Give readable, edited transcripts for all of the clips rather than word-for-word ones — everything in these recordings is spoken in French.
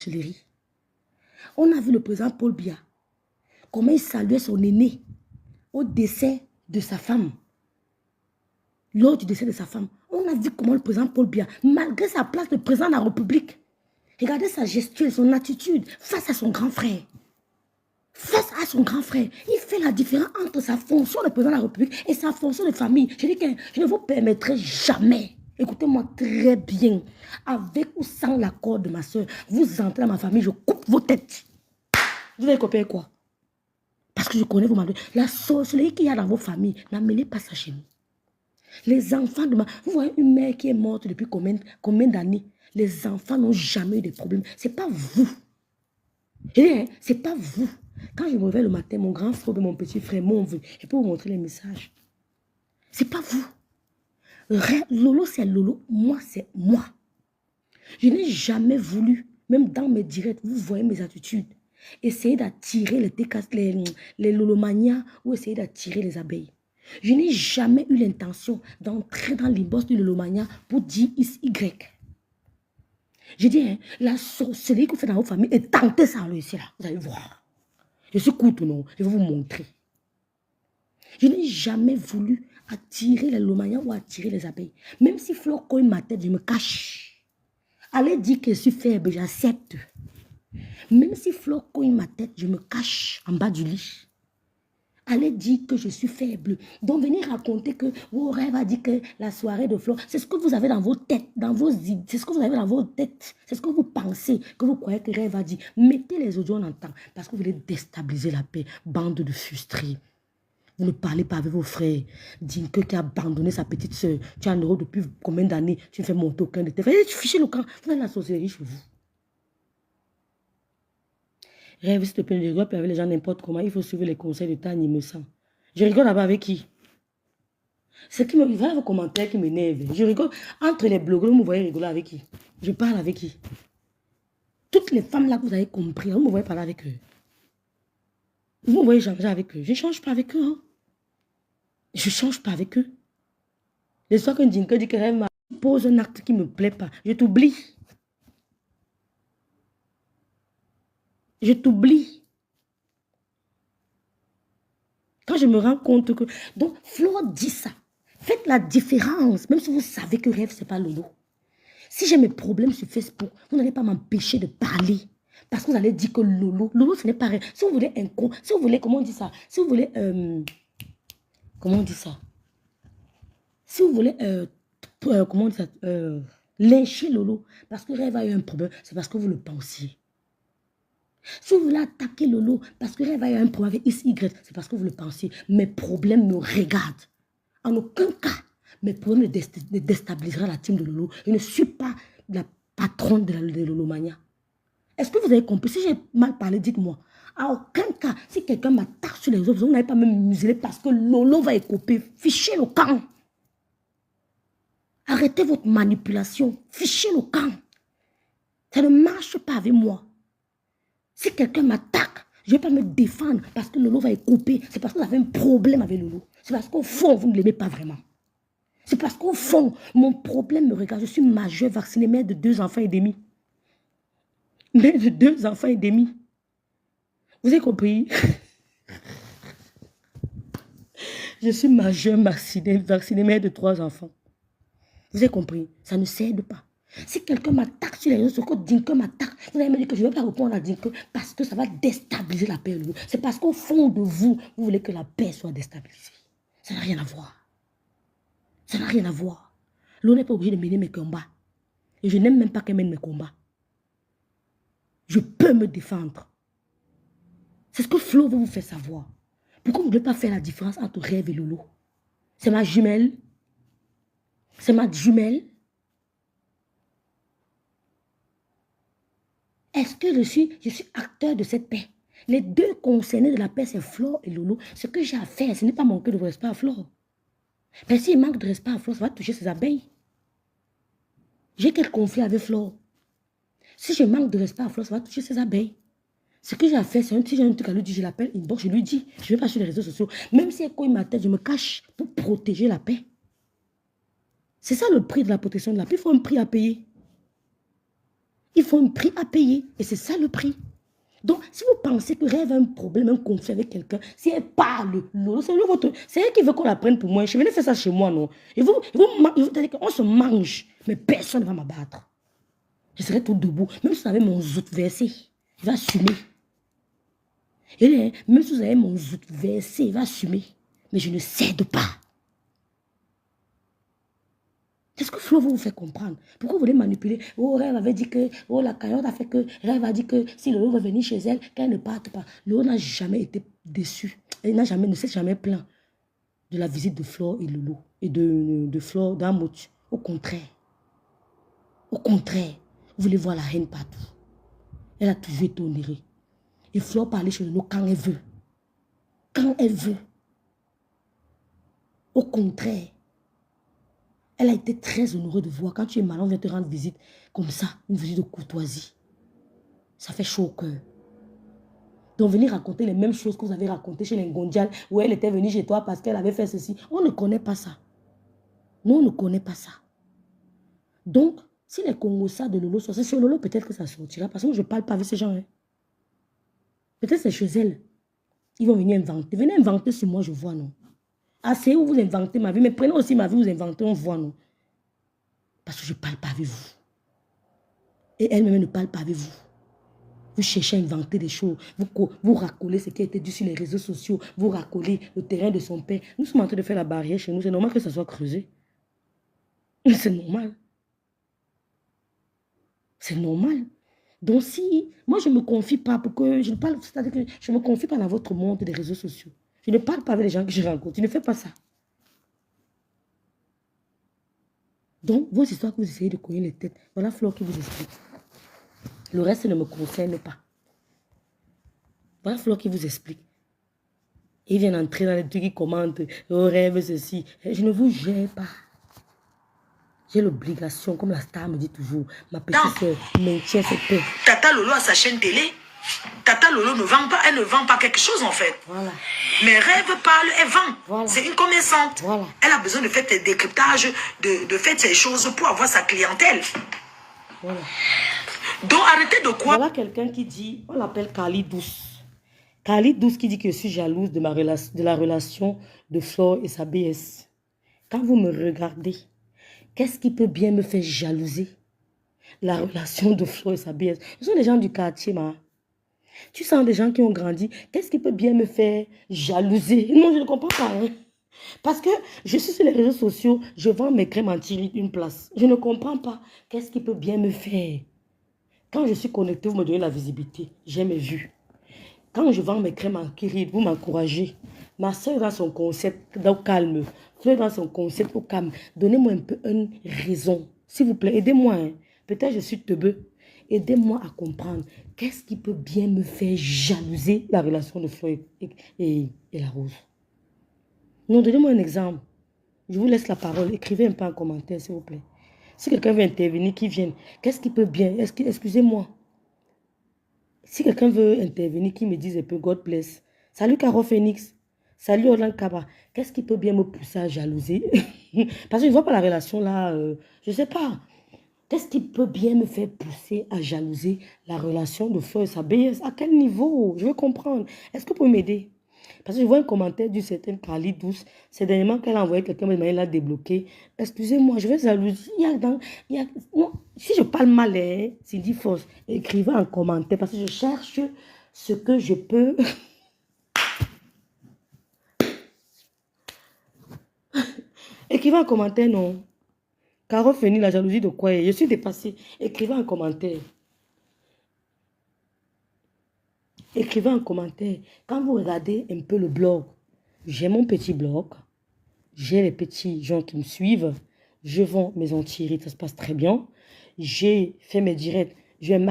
sorcellerie. On a vu le président Paul Biya, comment il saluait son aîné au décès de sa femme. Lors du décès de sa femme, on a vu comment le président Paul Biya, malgré sa place de président de la République, regardez sa gestuelle, son attitude face à son grand frère. Face à son grand frère, il fait la différence entre sa fonction de président de la République et sa fonction de famille. Je dis que je ne vous permettrai jamais, écoutez-moi très bien, avec ou sans l'accord de ma soeur, vous entrez dans ma famille, je coupe vos têtes. Vous allez copier quoi? Parce que je connais vos mandats. La sorcellerie qu'il y a dans vos familles, n'amenez pas ça chez nous. Les enfants de ma... Vous voyez une mère qui est morte depuis combien d'années? Les enfants n'ont jamais eu de problème. Ce n'est pas vous. C'est pas vous. Quand je me réveille le matin, mon grand frère et mon petit frère m'ont vu. Je peux vous montrer les messages. C'est pas vous. Lolo, c'est Lolo. Moi, c'est moi. Je n'ai jamais voulu, même dans mes directs, vous voyez mes attitudes, essayer d'attirer les lolomanias ou essayer d'attirer les abeilles. Je n'ai jamais eu l'intention d'entrer dans l'inbox du lolomania pour dire Y. Je dis, hein, la sorcellerie que vous faites dans votre famille, et tentez ça ici, là. Vous allez voir. Je suis courte, non? Je vais vous montrer. Je n'ai jamais voulu attirer les lolomanias ou attirer les abeilles. Même si Flore cogne ma tête, je me cache. Allez dire que je suis faible, j'accepte. Même si Flore cogne ma tête, je me cache en bas du lit. Allez dire que je suis faible. Donc, venez raconter que vos rêves a dit que la soirée de Flore, c'est ce que vous avez dans vos têtes, dans vos idées, c'est ce que vous avez dans vos têtes, c'est ce que vous pensez, que vous croyez que rêve a dit. Mettez les audios en entend, parce que vous voulez déstabiliser la paix. Bande de frustrés. Vous ne parlez pas avec vos frères. Dinke qui a abandonné sa petite soeur. Tu es en Europe depuis combien d'années? Tu ne fais monter aucun de tes frères. Tu fiches le camp. Vous avez la sorcellerie chez vous. Rêve, s'il te plaît, ne rigole pas avec les gens n'importe comment. Il faut suivre les conseils de Tani, me sent. Je rigole là-bas avec qui? C'est qui me... Voilà vos commentaires qui m'énervent. Je rigole. Entre les blogueurs, vous me voyez rigoler avec qui? Je parle avec qui? Toutes les femmes là que vous avez compris, vous me voyez parler avec eux. Vous me voyez changer avec eux. Je ne change pas avec eux. Hein. Je ne change pas avec eux. Les soirs qu'un Dinka dit que Rêve m'a pose un acte qui ne me plaît pas, je t'oublie. Je t'oublie. Quand je me rends compte que... Donc, Flore dit ça. Faites la différence, même si vous savez que Rêve, ce n'est pas Lolo. Si j'ai mes problèmes sur Facebook, vous n'allez pas m'empêcher de parler. Parce que vous allez dire que Lolo, ce n'est pas Rêve. Si vous voulez si vous voulez, comment on dit ça? Si vous voulez, comment on dit ça? Si vous voulez, comment on dit ça? Lyncher Lolo, parce que Rêve a eu un problème, c'est parce que vous le pensiez. Si vous voulez attaquer Lolo, parce que Rêve a eu un problème avec XY, c'est parce que vous le pensiez. Mes problèmes me regardent. En aucun cas, mes problèmes ne déstabiliseront la team de Lolo. Je ne suis pas la patronne de Lolomania. Est-ce que vous avez compris? Si j'ai mal parlé, dites-moi. En aucun cas, si quelqu'un m'attaque sur les autres, vous n'allez pas me museler parce que Lolo va écoper. Fichez le camp. Arrêtez votre manipulation. Fichez le camp. Ça ne marche pas avec moi. Si quelqu'un m'attaque, je ne vais pas me défendre parce que Lolo va écoper. C'est parce que vous avez un problème avec Lolo. C'est parce qu'au fond, vous ne l'aimez pas vraiment. C'est parce qu'au fond, mon problème me regarde. Je suis majeure, vaccinée, mère de 2 enfants et demi. Mère de 2 enfants et demi. Vous avez compris? Je suis majeure, vaccinée, mère de 3 enfants. Vous avez compris? Ça ne s'aide pas. Si quelqu'un m'attaque sur les réseaux sociaux, que Dinka m'attaque, vous allez me dire que je ne vais pas répondre à Dinka parce que ça va déstabiliser la paix. C'est parce qu'au fond de vous, vous voulez que la paix soit déstabilisée. Ça n'a rien à voir. Ça n'a rien à voir. L'on n'est pas obligé de mener mes combats. Et je n'aime même pas qu'elle mène mes combats. Je peux me défendre. C'est ce que Flo veut vous faire savoir. Pourquoi vous ne voulez pas faire la différence entre Rêve et Lolo? C'est ma jumelle. C'est ma jumelle. Est-ce que je suis acteur de cette paix? Les deux concernés de la paix, c'est Flore et Lolo. Ce que j'ai à faire, ce n'est pas manquer de respect à Flore. Mais s'il manque de respect à Flore, ça va toucher ses abeilles. J'ai quel conflit avec Flore? Si je manque de respect à Flore, ça va toucher ses abeilles. Ce que j'ai à faire, c'est si j'ai un truc à lui dire, je l'appelle inbox, je lui dis. Je ne vais pas sur les réseaux sociaux. Même si elle cogne ma tête, je me cache pour protéger la paix. C'est ça le prix de la protection de la paix. Il faut un prix à payer. Il faut un prix à payer. Et c'est ça le prix. Donc, si vous pensez que Rêve a un problème, un conflit avec quelqu'un, si elle parle, c'est elle qui veut qu'on la prenne pour moi. Je vais faire ça chez moi, non. On se mange, mais personne ne va m'abattre. Je serai tout debout. Même si vous avez mon zout versé, il va assumer. Et même si vous avez mon zout versé, il va assumer. Mais je ne cède pas. Qu'est-ce que Flo vous fait comprendre? Pourquoi vous voulez manipuler? Oh, Rêve avait dit que, oh, la caillotte a fait que, Rêve a dit que si Lolo veut venir chez elle, qu'elle ne parte pas. Lolo n'a jamais été déçu. Elle ne s'est jamais plaint de la visite de Flo et Lolo. Et de Flo d'Amouch. Au contraire. Au contraire. Vous voulez voir la haine partout. Elle a toujours été honorée. Et Flo parlait chez Lolo quand elle veut. Quand elle veut. Au contraire. Elle a été très honorée de voir quand tu es malade, on vient te rendre visite comme ça, une visite de courtoisie. Ça fait chaud au cœur. Donc venir raconter les mêmes choses que vous avez racontées chez les Ngondial, où elle était venue chez toi parce qu'elle avait fait ceci. On ne connaît pas ça. Nous, on ne connaît pas ça. Donc, si les Congossas de Lolo sont sur Lolo, peut-être que ça sortira. Parce que moi, je ne parle pas avec ces gens. Hein. Peut-être c'est chez elle. Ils vont venir inventer. Venez inventer sur moi, je vois, non. Assez où vous inventez ma vie, mais prenez aussi ma vie, vous inventez, on voit, non. Parce que je ne parle pas avec vous. Et elle-même ne parle pas avec vous. Vous cherchez à inventer des choses. Vous racolez ce qui a été dit sur les réseaux sociaux. Vous racolez le terrain de son père. Nous sommes en train de faire la barrière chez nous. C'est normal que ça soit creusé. C'est normal. C'est normal. Donc si, moi je ne me confie pas pour que, je ne parle, c'est-à-dire que je ne me confie pas dans votre monde des réseaux sociaux. Je ne parle pas avec les gens que je rencontre. Tu ne fais pas ça. Donc, vos histoires que vous essayez de cogner les têtes, voilà Flo qui vous explique. Le reste ne me concerne pas. Voilà Flo qui vous explique. Ils viennent entrer dans les trucs qui commentent, oh, Rêve ceci. Je ne vous gère pas. J'ai l'obligation, comme la star me dit toujours, ma petite soeur, maintient cette paix. Tata Lolo a sa chaîne télé. Tata Lolo ne vend pas, elle ne vend pas quelque chose en fait. Voilà. Mais Rêve parle, elle vend. Voilà. C'est une commerçante. Voilà. Elle a besoin de faire des décryptages, de faire ces choses pour avoir sa clientèle. Voilà. Donc arrêtez de quoi. Voilà quelqu'un qui dit, on l'appelle Kali Douce. Kali Douce qui dit que je suis jalouse de la relation de Flore et sa BS. Quand vous me regardez, qu'est-ce qui peut bien me faire jalouser? La relation de Flore et sa BS. Ce sont des gens du quartier, ma. Tu sens des gens qui ont grandi. Qu'est-ce qui peut bien me faire jalouser? Non, je ne comprends pas. Hein? Parce que je suis sur les réseaux sociaux, je vends mes crèmes anti-rides une place. Je ne comprends pas. Qu'est-ce qui peut bien me faire? Quand je suis connecté, vous me donnez la visibilité. J'ai mes vues. Quand je vends mes crèmes anti-rides, vous m'encouragez. Ma soeur dans son concept au calme. Fleur dans son concept au calme. Donnez-moi un peu une raison. S'il vous plaît, aidez-moi. Hein. Peut-être je suis teubeux. Aidez-moi à comprendre. Qu'est-ce qui peut bien me faire jalouser la relation de Fleur et la Rose? Non, donnez-moi un exemple. Je vous laisse la parole. Écrivez un peu en commentaire, s'il vous plaît. Si quelqu'un veut intervenir, qu'il vienne. Qu'est-ce qui peut bien? Excusez-moi. Si quelqu'un veut intervenir, qu'il me dise un peu, God bless. Salut Caro Phoenix. Salut Orlan Kaba. Qu'est-ce qui peut bien me pousser à jalouser? Parce que je ne vois pas la relation là. Je ne sais pas. Qu'est-ce qui peut bien me faire pousser à jalouser la relation de Fleur et sa BS? À quel niveau? Je veux comprendre. Est-ce que vous pouvez m'aider? Parce que je vois un commentaire d'une certaine Kali Douce. C'est dernièrement qu'elle a envoyé quelqu'un, mais elle l'a débloqué. Excusez-moi, je vais jalouser. Non, si je parle mal, c'est dit fausse. Écrivez en commentaire parce que je cherche ce que je peux. Écrivez en commentaire, non. Caro Feni, la jalousie de quoi? Je suis dépassée. Écrivez en commentaire. Écrivez en commentaire. Quand vous regardez un peu le blog, j'ai mon petit blog. J'ai les petits gens qui me suivent. Je vends mes anti-rides, ça se passe très bien. J'ai fait mes directs. J'ai un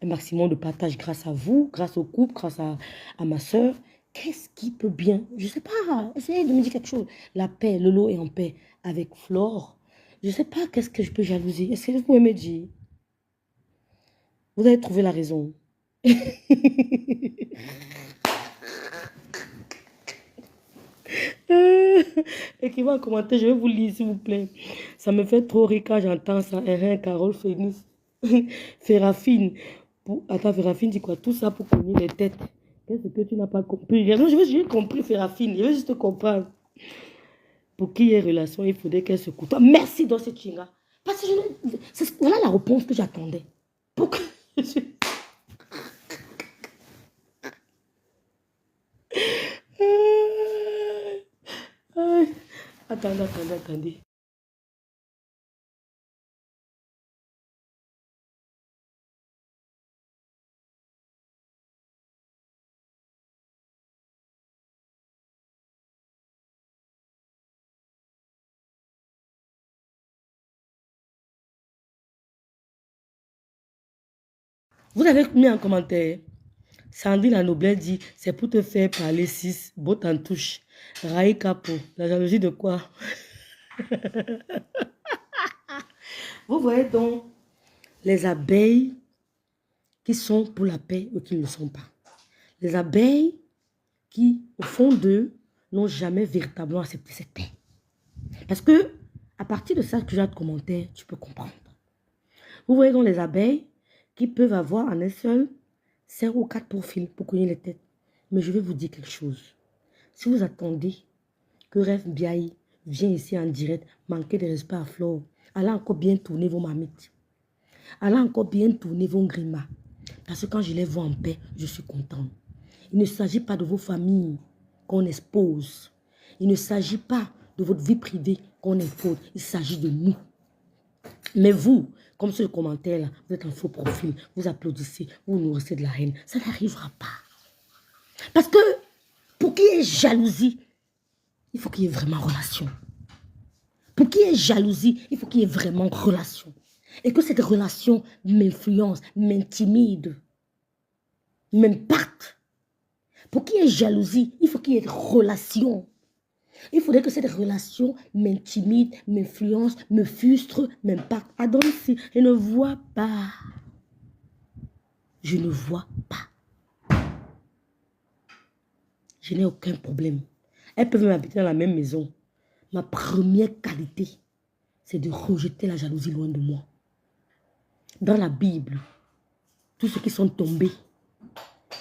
maximum de partage grâce à vous, grâce au couple, grâce à ma soeur. Qu'est-ce qui peut bien? Je ne sais pas. Essayez de me dire quelque chose. La paix, Lolo est en paix avec Flore. Je ne sais pas qu'est-ce que je peux jalouser. Est-ce que vous pouvez me dire? Vous avez trouvé la raison. Écrivez en commentaire, je vais vous lire s'il vous plaît. Ça me fait trop rire quand j'entends ça. Carole Phoenix. Ferrafine. Attends, Ferrafine dit quoi? Tout ça pour cogner les têtes. Qu'est-ce que tu n'as pas compris? Non, j'ai compris, Ferrafine. Je veux juste comprendre. Pour qu'il y ait relation, il faudrait qu'elle se coûte. Merci dans cette chinga. Parce que voilà la réponse que j'attendais. Pour que Attendez. Vous avez mis en commentaire. Sandrine la noblesse dit, c'est pour te faire parler 6, botte en touche. Raï Capo, la jalousie de quoi? Vous voyez donc les abeilles qui sont pour la paix ou qui ne le sont pas. Les abeilles qui, au fond d'eux, n'ont jamais véritablement accepté cette paix. Parce que, à partir de ça que j'ai de commentaires, tu peux comprendre. Vous voyez donc les abeilles qui peuvent avoir en un seul 5 ou 4 profils pour cogner les têtes. Mais je vais vous dire quelque chose. Si vous attendez que Rêve Biaï vienne ici en direct, manquer de respect à Flore, allez encore bien tourner vos mamites. Allez encore bien tourner vos grimas. Parce que quand je les vois en paix, je suis contente. Il ne s'agit pas de vos familles qu'on expose. Il ne s'agit pas de votre vie privée qu'on impose. Il s'agit de nous. Mais vous, comme sur le commentaire, là, vous êtes en faux profil, vous applaudissez, vous nourrissez de la haine. Ça n'arrivera pas. Parce que pour qu'il y ait jalousie, il faut qu'il y ait vraiment relation. Pour qu'il y ait jalousie, il faut qu'il y ait vraiment relation. Et que cette relation m'influence, m'intimide, m'impacte. Pour qu'il y ait jalousie, il faut qu'il y ait relation. Il faudrait que cette relation m'intimide, m'influence, me frustre, m'impacte. Adonne-si, je ne vois pas. Je ne vois pas. Je n'ai aucun problème. Elles peuvent m'habiter dans la même maison. Ma première qualité, c'est de rejeter la jalousie loin de moi. Dans la Bible, tous ceux qui sont tombés,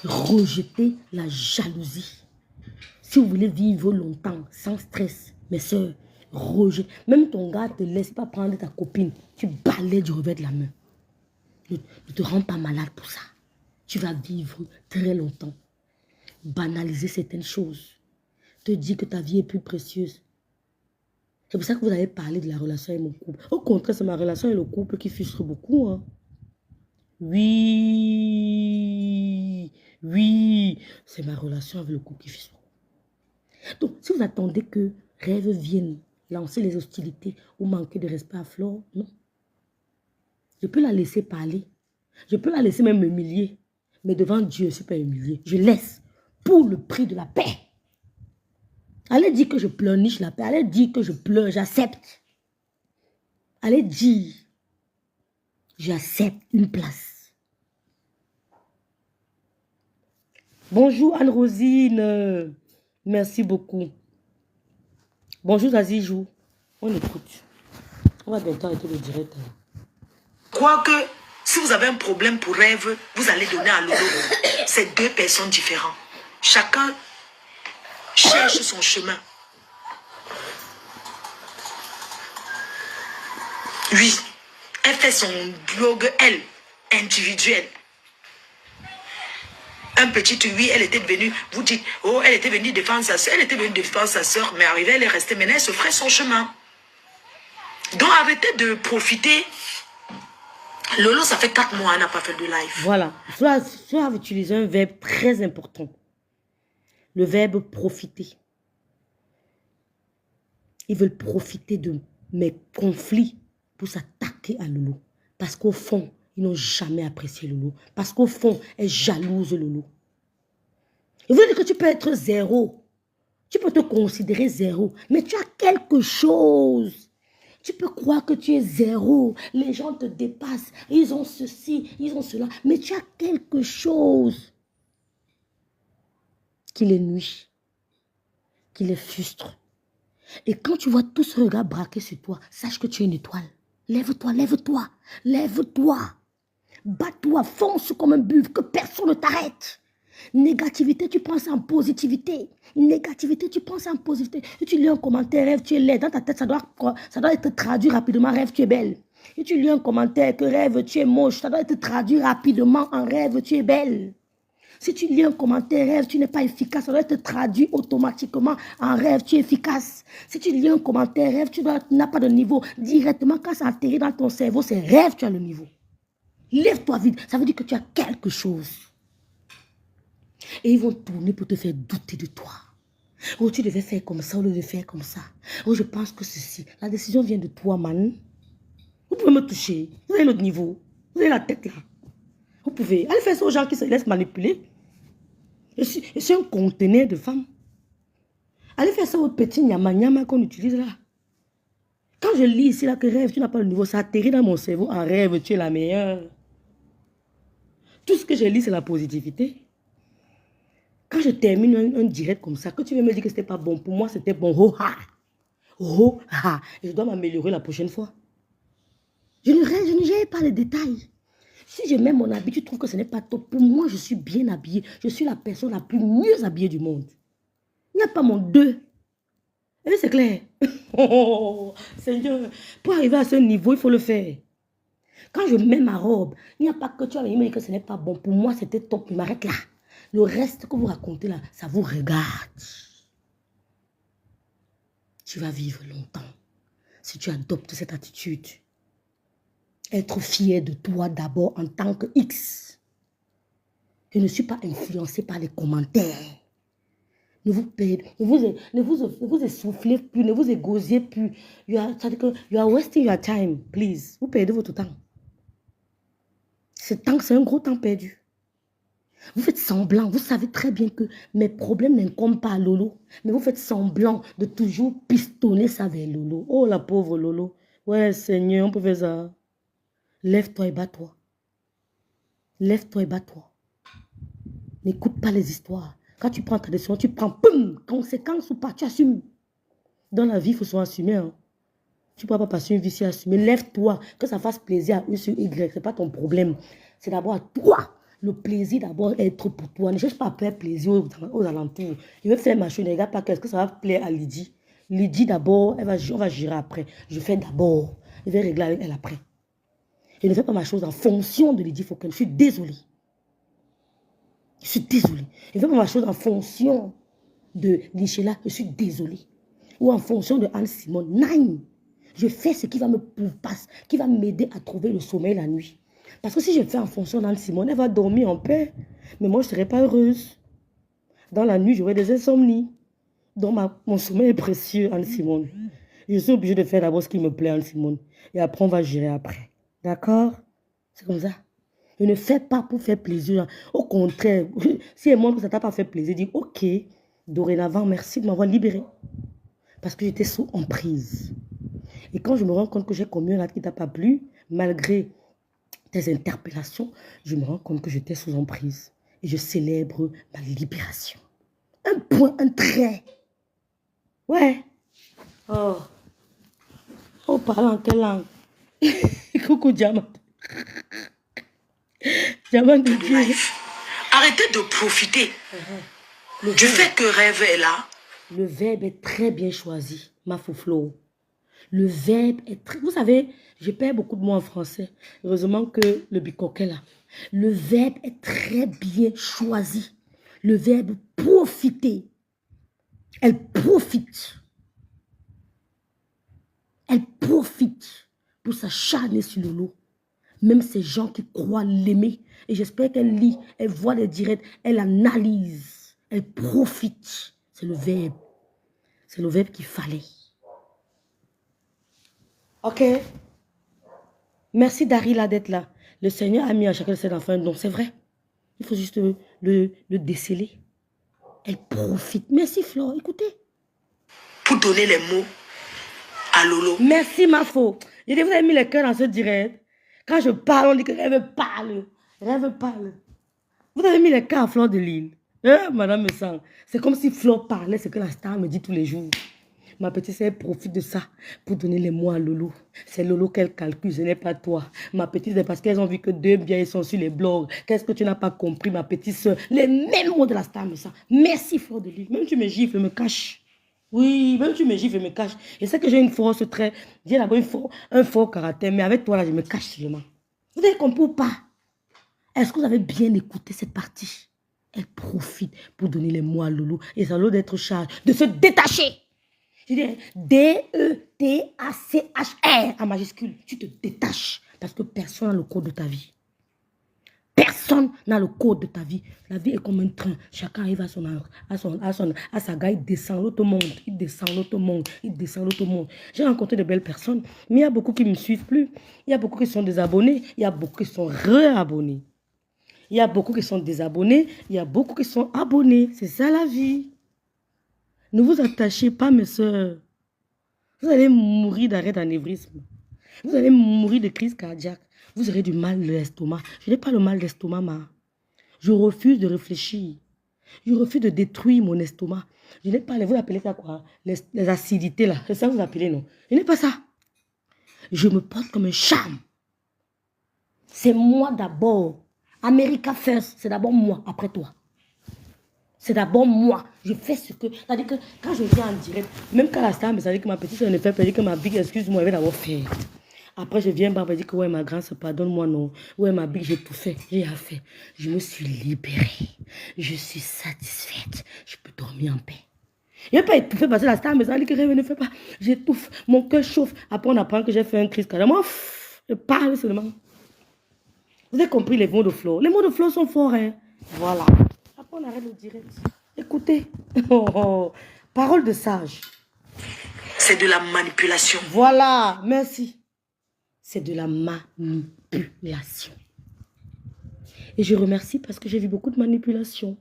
rejetez la jalousie. Si vous voulez vivre longtemps, sans stress, mes soeurs, rejette. Même ton gars ne te laisse pas prendre ta copine. Tu balais du revers de la main. Ne te rends pas malade pour ça. Tu vas vivre très longtemps. Banaliser certaines choses. Te dire que ta vie est plus précieuse. C'est pour ça que vous avez parlé de la relation avec mon couple. Au contraire, c'est ma relation avec le couple qui frustre beaucoup. Hein. Oui, c'est ma relation avec le couple qui frustre beaucoup. Donc, si vous attendez que Rêve vienne lancer les hostilités ou manquer de respect à Flore, non. Je peux la laisser parler. Je peux la laisser même m'humilier. Mais devant Dieu, je ne suis pas humiliée. Je laisse pour le prix de la paix. Allez dire que je pleurniche la paix. Allez dire que je pleure, j'accepte. Allez dire, j'accepte une place. Bonjour Anne-Rosine. Merci beaucoup. Bonjour Azijou. On écoute. On va bientôt arrêter le direct. Quoique, si vous avez un problème pour Rêve, vous allez donner à Lolo. C'est deux personnes différentes. Chacun cherche son chemin. Oui, elle fait son blog, elle, individuel. Un petit oui, elle était venue, vous dites, oh, elle était venue défendre sa soeur, mais arrivée, elle est restée, maintenant elle se ferait son chemin. Donc arrêtez de profiter. Lolo, ça fait 4 mois, elle n'a pas fait de live. Voilà, tu as utilisé un verbe très important. Le verbe profiter. Ils veulent profiter de mes conflits pour s'attaquer à Lolo. Parce qu'au fond, ils n'ont jamais apprécié Lolo. Parce qu'au fond, elles jalousent Lolo. Ils veulent dire que tu peux être zéro. Tu peux te considérer zéro. Mais tu as quelque chose. Tu peux croire que tu es zéro. Les gens te dépassent. Ils ont ceci, ils ont cela. Mais tu as quelque chose qui les nuit. Qui les frustre. Et quand tu vois tout ce regard braqué sur toi, sache que tu es une étoile. Lève-toi, lève-toi, lève-toi. Bats-toi, fonce comme un buffle, que personne ne t'arrête. Négativité, tu prends ça en positivité. Négativité, tu prends ça en positivité. Si tu lis un commentaire, rêve, tu es laid. Dans ta tête, ça doit être traduit rapidement, rêve, tu es belle. Si tu lis un commentaire que rêve, tu es moche, ça doit être traduit rapidement en rêve, tu es belle. Si tu lis un commentaire, rêve, tu n'es pas efficace, ça doit être traduit automatiquement en rêve, tu es efficace. Si tu lis un commentaire, rêve, tu n'as pas de niveau. Directement, quand ça atterrit dans ton cerveau, c'est rêve, tu as le niveau. Lève-toi vite, ça veut dire que tu as quelque chose. Et ils vont tourner pour te faire douter de toi. Oh, tu devais faire comme ça, ou devais faire comme ça. Oh, je pense que ceci. La décision vient de toi, man. Vous pouvez me toucher. Vous avez l'autre niveau. Vous avez la tête là. Vous pouvez. Allez faire ça aux gens qui se laissent manipuler. Je suis un conteneur de femmes. Allez faire ça aux petits nyama qu'on utilise là. Quand je lis ici là que rêve, tu n'as pas le niveau, ça atterrit dans mon cerveau. En rêve, tu es la meilleure. Tout ce que je lis, c'est la positivité. Quand je termine un direct comme ça, que tu veux me dire que c'était pas bon, pour moi, c'était bon. Oh ha! Oh ha! Et je dois m'améliorer la prochaine fois. Je ne gère pas les détails. Si je mets mon habit, tu trouves que ce n'est pas top. Pour moi, je suis bien habillée. Je suis la personne la plus mieux habillée du monde. Il n'y a pas mon deux. Et c'est clair. Oh, Seigneur, pour arriver à ce niveau, il faut le faire. Quand je mets ma robe, il n'y a pas que tu as dit que ce n'est pas bon. Pour moi, c'était top. Il m'arrête là. Le reste que vous racontez là, ça vous regarde. Tu vas vivre longtemps si tu adoptes cette attitude. Être fier de toi d'abord en tant que X. Je ne suis pas influencé par les commentaires. Ne vous essoufflez plus, ne vous égosiez plus. You are wasting your time, please. Vous perdez votre temps. Ce temps, c'est un gros temps perdu. Vous faites semblant, vous savez très bien que mes problèmes n'incombent pas à Lolo. Mais vous faites semblant de toujours pistonner ça vers Lolo. Oh, la pauvre Lolo. Ouais, Seigneur, on peut faire ça. Lève-toi et bats-toi. Lève-toi et bats-toi. N'écoute pas les histoires. Quand tu prends ta décision, tu prends, poum, conséquence ou pas, tu assumes. Dans la vie, il faut se assumer. Hein. Tu ne pourras pas passer une vie si assumée. Lève-toi, que ça fasse plaisir à U sur Y. Ce n'est pas ton problème. C'est d'abord à toi. Le plaisir d'abord être pour toi. Ne cherche pas à faire plaisir aux alentours. Je vais faire ma chose. Ne regarde pas qu'est-ce que ça va plaire à Lydie. Lydie d'abord, on va gérer après. Je fais d'abord. Je vais régler avec elle après. Je ne fais pas ma chose en fonction de Lydie Faucon. Je suis désolée. Je suis désolée. Je ne fais pas ma chose en fonction de Lichela. Je suis désolée. Ou en fonction de Anne-Simone. Non. Je fais ce qui va m'aider à trouver le sommeil la nuit. Parce que si je fais en fonction d'Anne-Simone, elle va dormir en paix. Mais moi, je ne serai pas heureuse. Dans la nuit, j'aurai des insomnies. Donc, mon sommeil est précieux, Anne-Simone. Je suis obligée de faire d'abord ce qui me plaît, Anne-Simone. Et après, on va gérer après. D'accord? C'est comme ça. Je ne fais pas pour faire plaisir. Au contraire, si elle montre que ça ne t'a pas fait plaisir, dis ok, dorénavant, merci de m'avoir libérée. Parce que j'étais sous emprise. Et quand je me rends compte que j'ai commis un acte qui ne t'a pas plu, malgré tes interpellations, je me rends compte que j'étais sous emprise. Et je célèbre ma libération. Un point, un trait. Ouais. Oh. Oh, parle en quelle langue? Coucou, Diamant. Diamant de Dieu. Arrêtez de profiter du fait que rêve est là. Le verbe est très bien choisi, ma fouflo. Le verbe est très... Vous savez, je perds beaucoup de mots en français. Heureusement que le bicoquet là. Le verbe est très bien choisi. Le verbe profiter. Elle profite. Elle profite pour s'acharner sur le lot. Même ces gens qui croient l'aimer. Et j'espère qu'elle lit, elle voit les directs, elle analyse. Elle profite. C'est le verbe. C'est le verbe qu'il fallait. Ok. Merci Darila d'être là. Le Seigneur a mis à chacun de ses enfants un don. C'est vrai. Il faut juste le déceler. Elle profite. Merci Flore. Écoutez. Pour donner les mots à Lolo. Merci Mafo. Vous avez mis les cœurs dans ce direct. Quand je parle, on dit que Rêve parle. Rêve parle. Vous avez mis les cœurs à Flore de Lille. Madame me sent. C'est comme si Flore parlait ce que la star me dit tous les jours. Ma petite sœur profite de ça pour donner les mots à Lolo. C'est Lolo qu'elle calcule, ce n'est pas toi. Ma petite sœur, parce qu'elles ont vu que deux biens ils sont sur les blogs. Qu'est-ce que tu n'as pas compris, ma petite sœur? Les mêmes mots de la star, mais ça. Merci, Fleur de Lys. Même tu me gifles, me cache. Oui, même tu me gifles, me cache. Je sais que j'ai une force très... J'ai d'abord un fort caractère, mais avec toi, là, je me cache seulement. Vous avez compris ou pas? Est-ce que vous avez bien écouté cette partie? Elle profite pour donner les mots à Lolo. Et ça doit d'être charge de se détacher. Je dis D-E-T-A-C-H-R en majuscule. Tu te détaches parce que personne n'a le code de ta vie. Personne n'a le code de ta vie. La vie est comme un train. Chacun arrive à sa gare. Il descend l'autre monde. Il descend l'autre monde. Il descend l'autre monde. J'ai rencontré de belles personnes. Mais il y a beaucoup qui ne me suivent plus. Il y a beaucoup qui sont désabonnés. Il y a beaucoup qui sont réabonnés. Il y a beaucoup qui sont désabonnés. Il y a beaucoup qui sont abonnés. C'est ça la vie. Ne vous attachez pas, mes soeurs. Vous allez mourir d'arrêt d'anévrisme. Vous allez mourir de crise cardiaque. Vous aurez du mal de l'estomac. Je n'ai pas le mal d'estomac, ma. Je refuse de réfléchir. Je refuse de détruire mon estomac. Je n'ai pas, vous appelez ça quoi? Les acidités là. C'est ça que vous appelez, non? Je n'ai pas ça. Je me porte comme un charme. C'est moi d'abord. America first. C'est d'abord moi, après toi. C'est d'abord moi. Je fais ce que... C'est-à-dire que quand je viens en direct, même quand la star me dit que ma petite soeur ne fait pas, que ma big, excuse-moi, elle va d'abord faire. Après, je viens, me dire que ouais, ma grande, pardonne-moi, non. Ouais, ma big, j'ai tout fait. J'ai rien fait. Je me suis libérée. Je suis satisfaite. Je peux dormir en paix. Je n'ai pas étouffé parce que la star me dit que rêve ne fait pas. J'étouffe. Mon cœur chauffe. Après, on apprend que j'ai fait un crise cardiaque. Moi, je parle seulement. Vous avez compris les mots de Flo? Les mots de Flo sont forts, hein. Voilà. Après, on arrête le direct. Écoutez. Oh. Parole de sage. C'est de la manipulation. Voilà. Merci. C'est de la manipulation. Et je remercie parce que j'ai vu beaucoup de manipulation.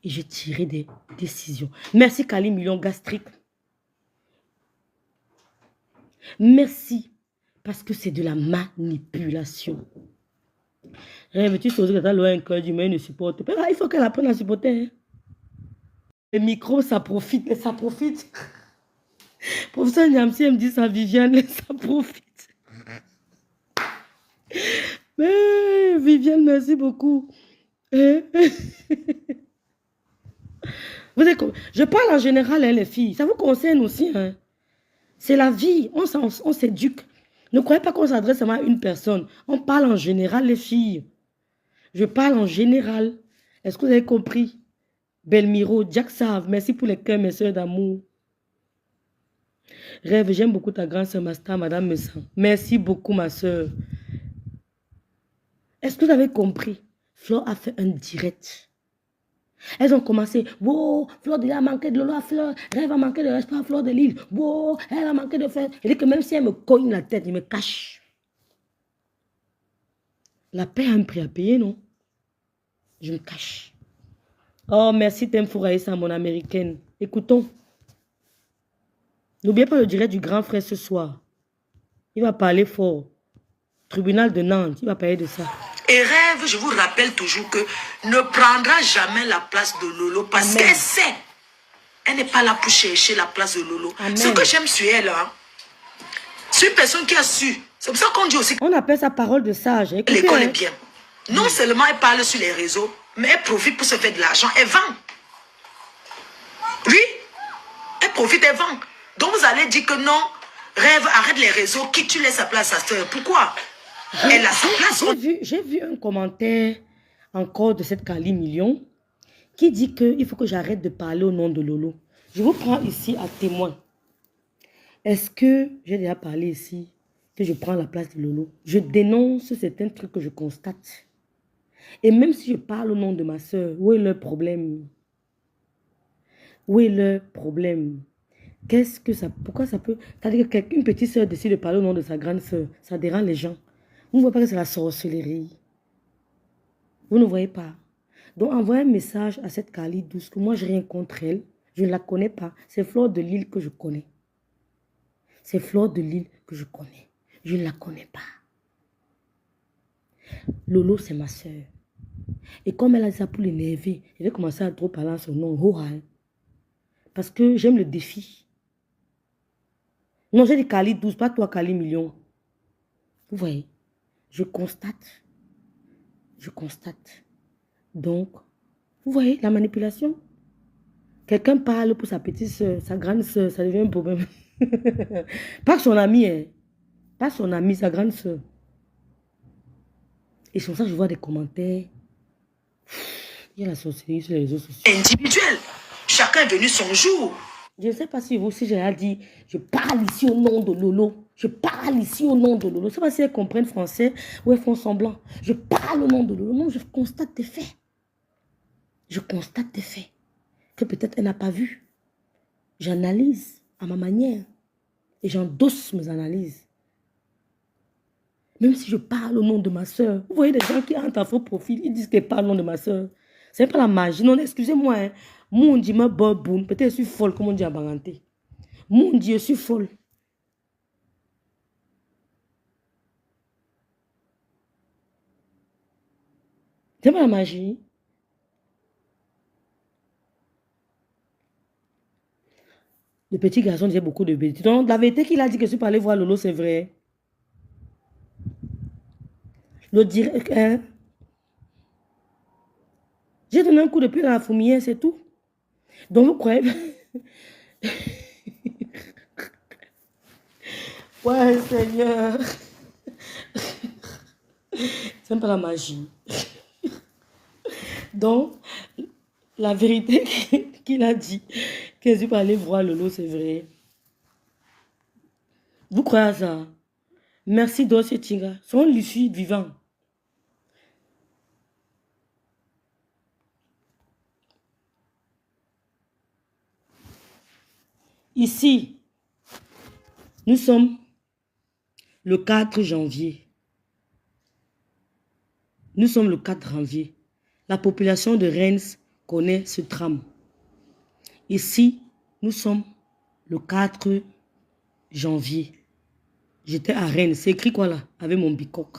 Et j'ai tiré des décisions. Merci Kali Million Gastrique. Merci parce que c'est de la manipulation. Rêves-tu sauter que tu as loin un cœur d'humain ne supporte pas? Il faut qu'elle apprenne à supporter. Hein. Les micros, ça profite. Ça profite. Professeur Niamsi, elle me dit ça, Viviane, ça profite. Mais Viviane, merci beaucoup. Vous êtes, je parle en général, hein, les filles. Ça vous concerne aussi. Hein. C'est la vie. On s'éduque. Ne croyez pas qu'on s'adresse seulement à une personne. On parle en général, les filles. Je parle en général. Est-ce que vous avez compris? Belmiro, Jack Save, merci pour les cœurs, mes soeurs d'amour. Rêve, j'aime beaucoup ta grande soeur Master, Madame Messan. Merci beaucoup, ma soeur. Est-ce que vous avez compris? Flore a fait un direct. Elles ont commencé. Wow, Fleur de Lys a manqué de Lolo à Fleur. Rêve a manqué de respect à Fleur de Lys. Wow, elle a manqué de faire. Je dis que même si elle me cogne la tête, il me cache. La paix a un prix à payer, non? Je me cache. Oh, merci Temfouraïssa, mon américaine. Écoutons. N'oubliez pas le direct du grand frère ce soir. Il va parler fort. Tribunal de Nantes, il va parler de ça. Et Rêve, je vous rappelle toujours que ne prendra jamais la place de Lolo parce qu'elle sait. Elle n'est pas là pour chercher la place de Lolo. Amen. Ce que j'aime sur elle, hein, c'est une personne qui a su. C'est pour ça qu'on dit aussi on appelle ça parole de sage. Écoutez, elle connaît bien. Non seulement elle parle sur les réseaux, mais elle profite pour se faire de l'argent. Elle vend. Oui, elle profite, elle vend. Donc vous allez dire que non, Rêve, arrête les réseaux, qui tu laisses sa place à sa soeur. Pourquoi? Elle a sa place. J'ai vu un commentaire encore de cette Kali Million qui dit qu'il faut que j'arrête de parler au nom de Lolo. Je vous prends ici à témoin. Est-ce que j'ai déjà parlé ici que je prends la place de Lolo? Je dénonce certains trucs que je constate. Et même si je parle au nom de ma soeur, où est le problème? Où est le problème? Qu'est-ce que ça... Pourquoi ça peut... C'est-à-dire qu'une petite soeur décide de parler au nom de sa grande soeur. Ça dérange les gens. Vous ne voyez pas que c'est la sorcellerie. Vous ne voyez pas. Donc, envoyez un message à cette Kali douce que moi, je n'ai rien contre elle. Je ne la connais pas. C'est Fleur de Lys que je connais. C'est Fleur de Lys que je connais. Je ne la connais pas. Lolo, c'est ma soeur. Et comme elle a dit ça pour l'énerver, je vais commencer à trop parler en son nom. Parce que j'aime le défi. Non, j'ai dit Kali 12, pas toi Kali million. Vous voyez, je constate. Je constate. Donc, vous voyez la manipulation? Quelqu'un parle pour sa petite soeur, sa grande soeur, ça devient un problème. Pas son ami, hein. Pas son ami, sa grande soeur. Et sur ça, je vois des commentaires. Il y a la sorcellerie sur les réseaux sociaux. Individuel. Chacun est venu son jour. Je ne sais pas si vous aussi, j'ai dit, je parle ici au nom de Lolo. Je parle ici au nom de Lolo. Je ne sais pas si elles comprennent français ou elles font semblant. Je parle au nom de Lolo. Non, je constate des faits. Je constate des faits que peut-être elle n'a pas vu. J'analyse à ma manière et j'endosse mes analyses. Même si je parle au nom de ma soeur. Vous voyez des gens qui entrent à faux profil, ils disent qu'ils parlent au nom de ma soeur. C'est pas la magie. Non, excusez-moi. Hein. Mon Dieu, ma boboune. Peut-être je suis folle, comme on dit à Baranté. Mon Dieu, je suis folle. C'est pas la magie. Le petit garçon disait beaucoup de bêtises. Donc, la vérité qu'il a dit que je suis pas allé voir Lolo, c'est vrai. Le dire, hein? J'ai donné un coup de pied dans la fourmilière, c'est tout. Donc, vous croyez... Ouais, Seigneur. C'est pas la magie. Donc, la vérité qu'il a dit, que je suis pas allé voir Lolo, c'est vrai. Vous croyez à ça? Merci, Dossier Tinga. Son lucide vivant. Ici, nous sommes le 4 janvier. Nous sommes le 4 janvier. La population de Reims connaît ce drame. Ici, nous sommes le 4 janvier. J'étais à Rennes. C'est écrit quoi là? Avec mon bicoque.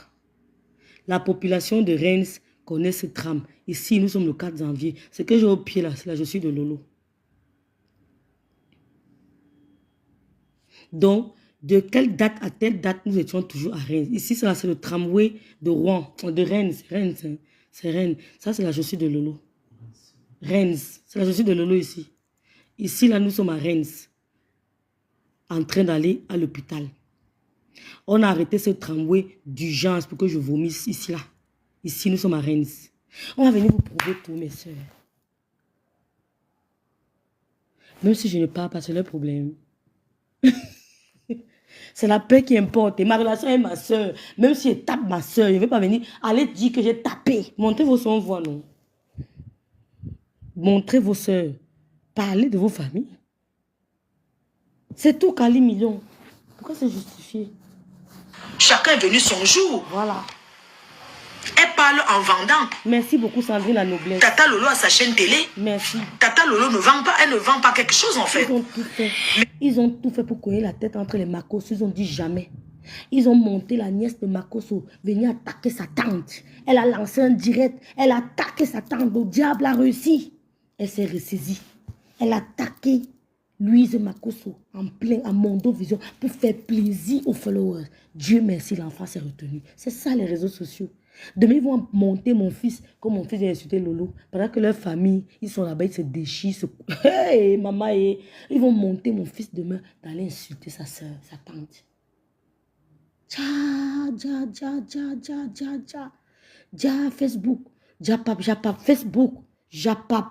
La population de Rennes connaît ce drame. Ici, nous sommes le 4 janvier. Ce que j'ai au pied là, c'est là, je suis de Lolo. Donc, de quelle date à telle date, nous étions toujours à Rennes. Ici, c'est le tramway de Rouen, de Rennes. C'est Rennes. Ça, c'est là, je suis de Lolo. Rennes. C'est là, je suis de Lolo ici. Ici, là, nous sommes à Rennes. En train d'aller à l'hôpital. On a arrêté ce tramway d'urgence pour que je vomisse ici, là. Ici, nous sommes à Rennes. On va venir vous prouver tout, mes soeurs. Même si je ne parle pas, c'est leur problème. C'est la paix qui importe. Et ma relation avec ma soeur, même si je tape ma soeur, je ne vais pas venir aller dire que j'ai tapé. Montrez vos sons, voix, non. Montrez vos soeurs. Parlez de vos familles. C'est tout, Kali Million. Pourquoi c'est justifié? Chacun est venu son jour. Voilà. Elle parle en vendant. Merci beaucoup, Sandrine, la noblesse. Tata Lolo a sa chaîne télé. Merci. Tata Lolo ne vend pas, elle ne vend pas quelque chose en fait. Ils ont tout fait. Ils ont tout fait pour coller la tête entre les Makos. Ils ont dit jamais. Ils ont monté la nièce de Makoso, venir attaquer sa tante. Elle a lancé un direct. Elle a attaqué sa tante. Le diable a réussi. Elle s'est ressaisie. Elle a attaqué Louise Makoso en plein à Mondo Vision pour faire plaisir aux followers. Dieu merci, l'enfant s'est retenu. C'est ça les réseaux sociaux. Demain, ils vont monter mon fils, comme mon fils a insulté Lolo. Pendant que leur famille, ils sont là-bas, ils se déchirent. Hey, maman, ils vont monter mon fils demain d'aller insulter sa soeur, sa tante. Ja, Facebook. Japap, Facebook. Japap.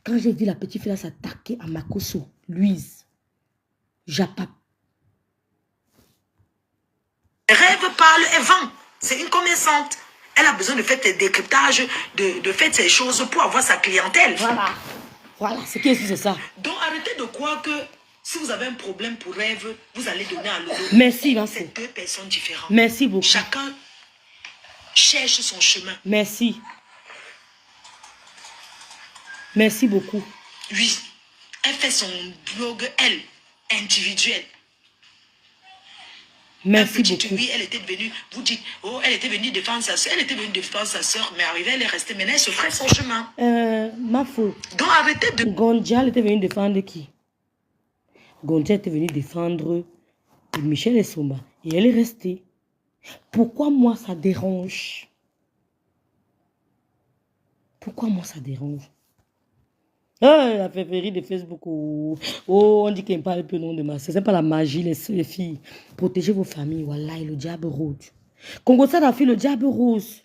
Quand j'ai vu la petite fille s'attaquer à Makoso, Louise. Japap. Rêve, parle et vend. C'est une commerçante. Elle a besoin de faire des décryptages, de faire ces choses pour avoir sa clientèle. Voilà. Voilà, ce qui est c'est ça. Donc arrêtez de croire que si vous avez un problème pour rêve, vous allez donner à Lolo. Merci, Vincent. C'est deux personnes différentes. Merci beaucoup. Chacun cherche son chemin. Merci. Merci beaucoup. Oui, elle fait son blog, elle, individuelle. Merci beaucoup. Oui, elle était venue, vous dites, oh, elle était venue défendre sa soeur, elle était venue défendre sa soeur, mais arrivée, elle est restée, maintenant elle se ferait son chemin. Ma faute. Donc arrêtez de... Gondia, elle était venue défendre qui? Gontia était venue défendre Michel Essomba. Et elle est restée. Pourquoi moi ça dérange? Pourquoi moi ça dérange? Ah, la février de Facebook. Oh, on dit qu'elle parle peu nom de ma. C'est pas la magie, les filles. Protégez vos familles. Voilà, le diable rôde. Congo, ça, la fille, le diable rose.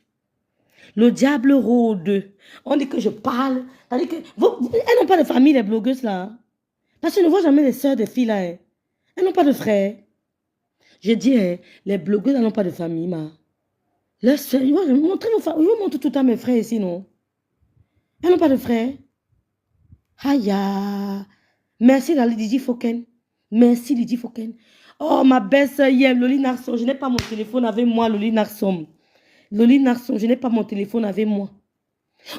Le diable rôde. On dit que je parle. Elles n'ont pas de famille, les blogueuses là. Parce que je ne vois jamais les soeurs des filles là. Elles n'ont pas de frères. Je dis, les blogueuses n'ont pas de famille, ma. Leurs soeurs, ils vont montrer vos familles. Ils vont montrer tout le temps mes frères ici, non? Elles n'ont pas de frères. Aïe. Merci Lydie Foken. Merci Lydie Foken. Oh, ma belle-sœur, Loli Narson. Je n'ai pas mon téléphone avec moi, Loli Narson. Loli Narson, je n'ai pas mon téléphone avec moi.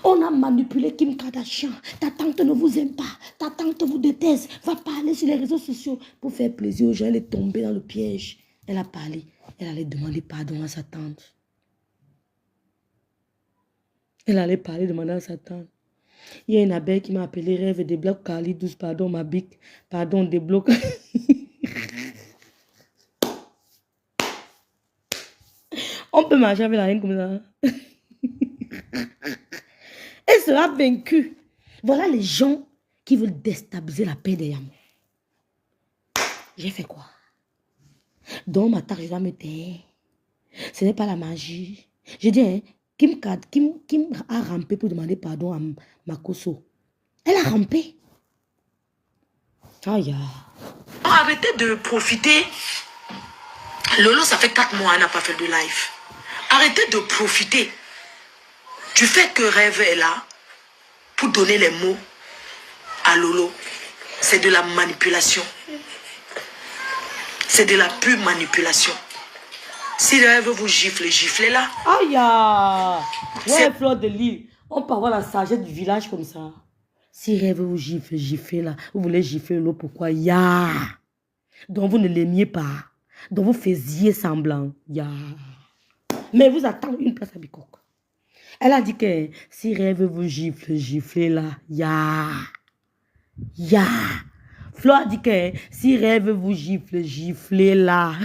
On a manipulé Kim Kardashian. Ta tante ne vous aime pas. Ta tante vous déteste. Va parler sur les réseaux sociaux pour faire plaisir aux gens. Elle est tombée dans le piège. Elle a parlé. Elle allait demander pardon à sa tante. Elle allait parler, demander à sa tante. Il y a une abeille qui m'a appelé rêve débloque Carly 12, pardon ma bic, pardon débloque. On peut marcher avec la reine comme ça. Elle sera vaincue. Voilà les gens qui veulent déstabiliser la paix des Yamou. J'ai fait quoi? Dans ma tâche, je dois me taire. Ce n'est pas la magie. J'ai dit, hein, Kim a rampé pour demander pardon à Makoso. Elle a rampé. Aïe. Arrêtez de profiter. Lolo, ça fait 4 mois, elle n'a pas fait de live. Arrêtez de profiter. Tu fais que Rêve est là pour donner les mots à Lolo. C'est de la manipulation. C'est de la pure manipulation. Si Rêve vous gifle, giflez-la. Aïe. Ouais, Fleur de Lille. On peut avoir la sagesse du village comme ça. Si Rêve vous gifle, giflez-la. Vous voulez gifler l'eau, pourquoi? Ya. Donc vous ne l'aimiez pas. Donc vous faisiez semblant. Ya. Mais vous attendez une place à Bicoque. Elle a dit que si Rêve vous gifle, giflez-la. Ya. Ya. Flo a dit que si Rêve vous gifle, giflez-la.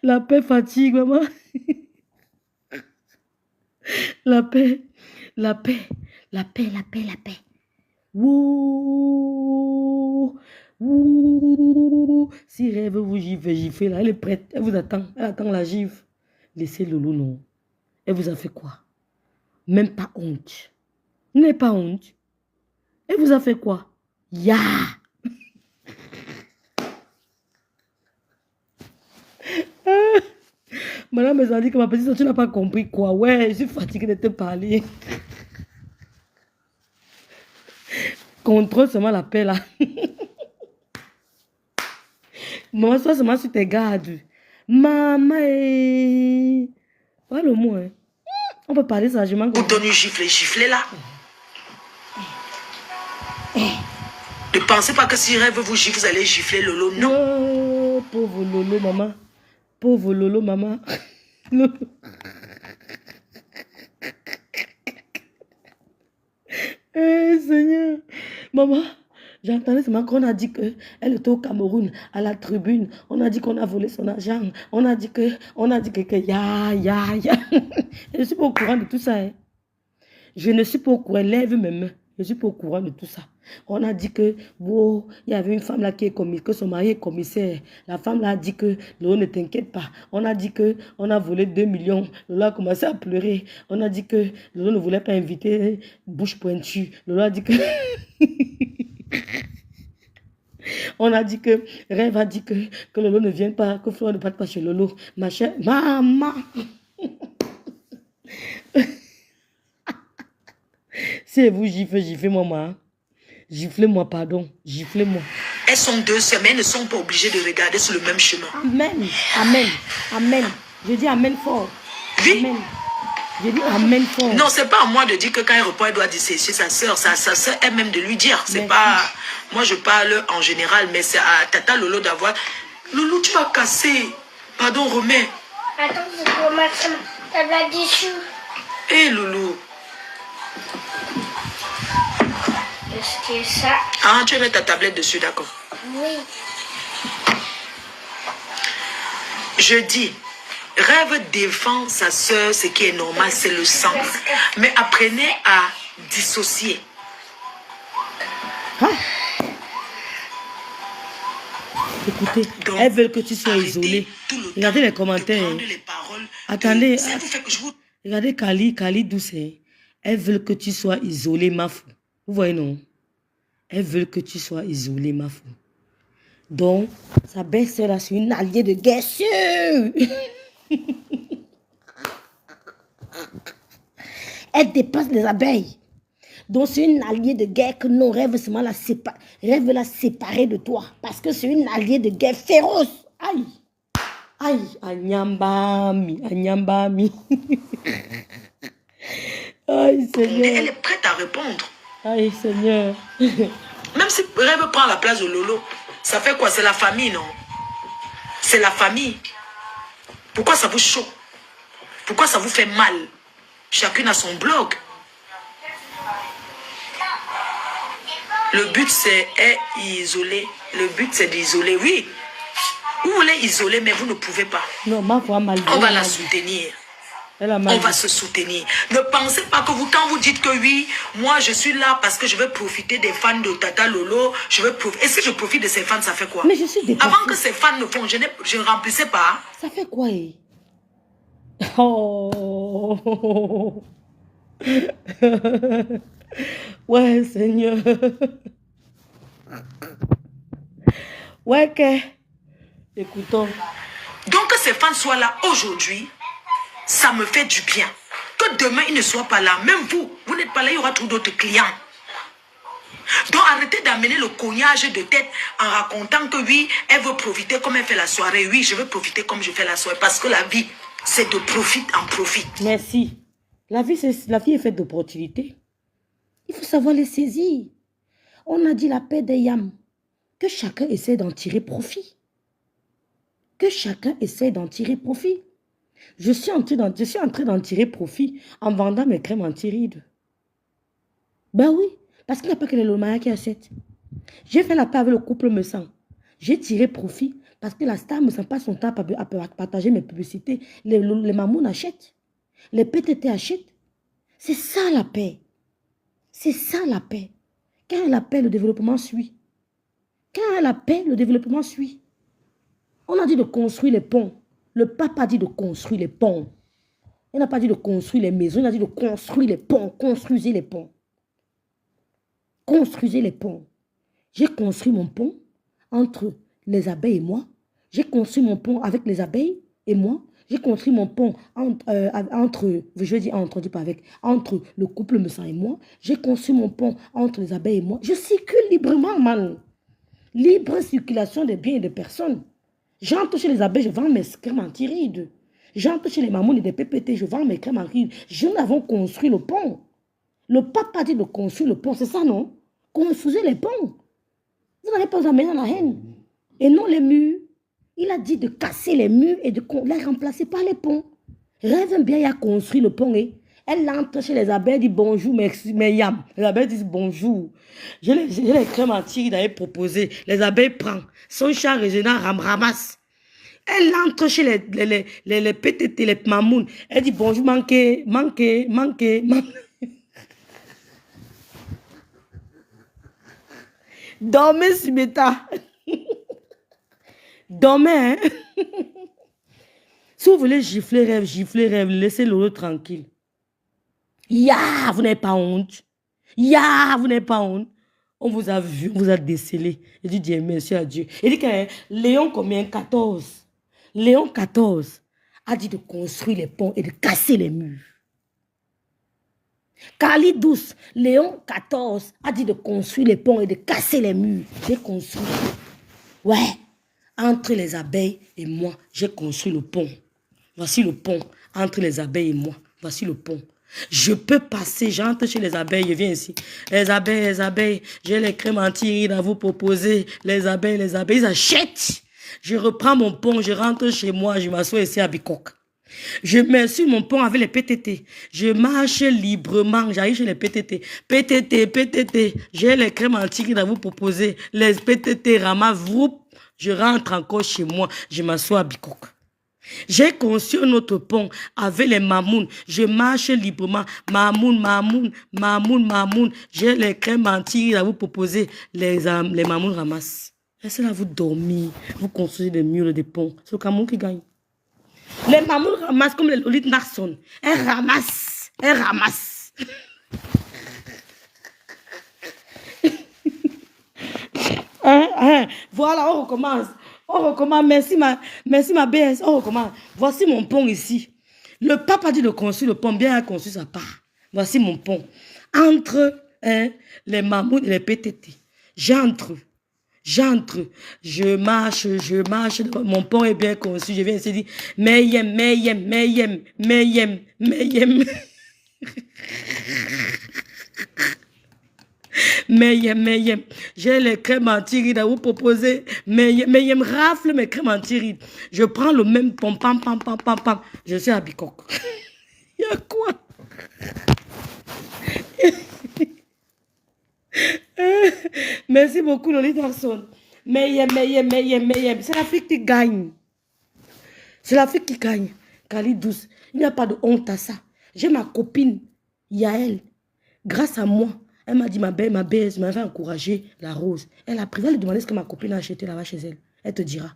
La paix fatigue, maman. La paix, la paix, la paix, la paix, la paix. Wouh, wouh. Si Rêve vous gifle, gifle là, elle est prête, elle vous attend, elle attend la gifle. Laissez Lolo, non. Elle vous a fait quoi? Même pas honte. Vous n'avez pas honte. Elle vous a fait quoi? Ya. Madame me a dit que ma petite soeur, tu n'as pas compris quoi. Ouais, je suis fatiguée de te parler. Contrôle seulement la paix là. Maman, sois seulement sur tes gardes. Maman, voilà le mot. Hein. On peut parler sagement. Vous donnez gifler, giflez-la. Ne pensez pas que si Rêve vous gifle, vous allez gifler Lolo. Non. Oh, pauvre Lolo, maman. Pauvre Lolo, maman. Lolo. Seigneur. Maman, j'entendais seulement qu'on a dit qu'elle était au Cameroun, à la tribune. On a dit qu'on a volé son argent. On a dit que, ya. Je ne suis pas au courant de tout ça. Hein. Je ne suis pas au courant. Lève mes mains. Je ne suis pas au courant de tout ça. On a dit que, wow, il y avait une femme là qui est commissaire, que son mari est commissaire. La femme là a dit que, Lolo, ne t'inquiète pas. On a dit que, on a volé 2 millions. Lolo a commencé à pleurer. On a dit que, Lolo ne voulait pas inviter Bouche Pointue. Lolo a dit que... On a dit que, Rêve a dit que Lolo ne vienne pas, que Flore ne parte pas chez Lolo. Ma chère, maman. Si vous giflez, maman. Giflez-moi, pardon. Giflez-moi. Elles sont 2 sœurs, mais elles ne sont pas obligées de regarder sur le même chemin. Amen. Amen. Amen. Je dis amen fort. Oui. Amen. Je dis amen fort. Non, c'est pas à moi de dire que quand elle reprend, elle doit dire c'est sa soeur. Sa soeur elle-même de lui dire. C'est pas... Moi, je parle en général, mais c'est à Tata Lolo d'avoir... Lolo, tu vas casser. Pardon, remets. Attends, c'est pour ma femme. Elle va déçu. Hé, Lolo. acheter ça. Ah, tu mets ta tablette dessus, d'accord. Oui. Je dis, Rêve défend sa soeur, ce qui est normal, c'est le sang. Mais apprenez à dissocier. Ah. Écoutez, Donc, elles veulent que tu sois arrêtez isolé. tout le Regardez temps les commentaires. de prendre les paroles Attendez. ça vous fait que je vous... Regardez Kali Douce. Elles veulent que tu sois isolé, ma fou. Vous voyez, non? Elles veulent que tu sois isolé, ma fou. Donc, sa belle-sœur là, c'est une alliée de guerre sûre. Elle dépasse les abeilles. Donc, c'est une alliée de guerre que nos rêves seulement la séparer de toi. Parce que c'est une alliée de guerre féroce. Aïe. Aïe. Agnambami. Agnambami. Aïe, Seigneur. Elle est prête à répondre. Aïe, Seigneur. Même si Rêve prend la place de Lolo, ça fait quoi? C'est la famille, non? C'est la famille. Pourquoi ça vous choque? Pourquoi ça vous fait mal? Chacune a son blog. Le but, c'est isoler. Le but, c'est d'isoler. Oui. Vous voulez isoler, mais vous ne pouvez pas. Non, ma voix mal. On va la soutenir. On va se soutenir. Ne pensez pas que vous, quand vous dites que oui, moi je suis là parce que je veux profiter des fans de Tata Lolo, je veux profiter. Et si je profite de ces fans, ça fait quoi? Mais je suis dépassée. Avant que ces fans ne font, je ne remplissais pas. Ça fait quoi? Oh. Ouais, Seigneur. Ouais, que. Écoutons. Donc que ces fans soient là aujourd'hui, ça me fait du bien. Que demain, ils ne soient pas là. Même vous, vous n'êtes pas là, il y aura trop d'autres clients. Donc arrêtez d'amener le cognage de tête en racontant que oui, elle veut profiter comme elle fait la soirée. Oui, je veux profiter comme je fais la soirée. Parce que la vie, c'est de profit en profit. Merci. La vie est faite d'opportunités. Il faut savoir les saisir. On a dit la paix des yams. Que chacun essaie d'en tirer profit. Que chacun essaie d'en tirer profit. Je suis en train d'en tirer profit en vendant mes crèmes anti-rides. Ben oui, parce qu'il n'y a pas que les Lomaya qui achètent. J'ai fait la paix avec le couple me sent. J'ai tiré profit parce que la star ne me sent pas son temps à partager mes publicités. Les mamounes achètent. Les PTT achètent. C'est ça la paix. C'est ça la paix. Quand il y a la paix, le développement suit. Quand il y a la paix, le développement suit. On a dit de construire les ponts. Le pape a dit de construire les ponts. Il n'a pas dit de construire les maisons. Il a dit de construire les ponts. Construisez les ponts. Construisez les ponts. J'ai construit mon pont entre les abeilles et moi. J'ai construit mon pont avec les abeilles et moi. J'ai construit mon pont entre le couple me sent et moi. J'ai construit mon pont entre les abeilles et moi. Je circule librement, man. Libre circulation des biens et des personnes. J'entre chez les abeilles, je vends mes crèmes anti-rides. J'entre chez les mamounes et des PPT, je vends mes crèmes anti-rides. Nous avons construit le pont. Le pape a dit de construire le pont, c'est ça, non? Construisez les ponts. Vous n'allez pas vous amener dans la haine. Et non les murs. Il a dit de casser les murs et de les remplacer par les ponts. Rêve bien, il a construit le pont. Elle entre chez les abeilles, dit bonjour, merci, mais yam. Les abeilles disent bonjour. J'ai les crèmes anti-rides à proposer. Les abeilles prennent. Son chat régional ramasse. Elle entre chez les PTT, les mamounes. Elle dit bonjour, manquez. Dormez, Simeta. Dormez, hein. Si vous voulez gifler rêve, laissez Lolo tranquille. Ya, vous n'avez pas honte. Ya, vous n'avez pas honte. On vous a vu, on vous a décelé. Il dit Dieu merci à Dieu. Il dit que Léon combien 14. Léon 14 a dit de construire les ponts et de casser les murs. Kali 12, Léon 14 a dit de construire les ponts et de casser les murs. J'ai construit. Ouais. Entre les abeilles et moi, j'ai construit le pont. Voici le pont. Entre les abeilles et moi, voici le pont. Je peux passer, j'entre chez les abeilles, je viens ici. Les abeilles, j'ai les crèmes anti-rides à vous proposer. Les abeilles, ils achètent. Je reprends mon pont, je rentre chez moi, je m'assois ici à Bicok. Je mets sur mon pont avec les PTT. Je marche librement. J'arrive chez les PTT. PTT, PTT. J'ai les crèmes anti-rides à vous proposer. Les PTT ramassent. Je rentre encore chez moi. Je m'assois à Bikok. J'ai conçu un autre pont avec les mamounes. Je marche librement. Mamoun, mamoun, mamoun, mamoun. J'ai les crèmes anti-rides à vous proposer. Les mamounes ramassent. Laissez-la vous dormir. Vous construisez des murs, des ponts. C'est le Cameroun qui gagne. Les mamounes ramassent comme les Lolita Narson. Elles ramassent. Elles ramassent. Voilà, on recommence. On recommence. Merci ma BS. On recommence. Voici mon pont ici. Le pape a dit de construire le pont. Bien, il a construit sa part. Voici mon pont. Entre les mamounes et les PTT. J'entre. Je marche, mon pont est bien conçu, je viens ici dire, meyem. Meyem. J'ai les crèmes anti-rides à vous proposer, meyem rafle mes crèmes anti-rides. Je prends le même pom, pam. Je suis à Bikok. Il y a quoi? Merci beaucoup, Lolita Larson. Meyem. C'est l'Afrique qui gagne. C'est l'Afrique qui gagne. Kali douce. Il n'y a pas de honte à ça. J'ai ma copine, Yael. Grâce à moi, elle m'a dit, ma belle, m'avait encouragé la rose. Elle a pris, elle lui demandait ce que ma copine a acheté là-bas chez elle. Elle te dira.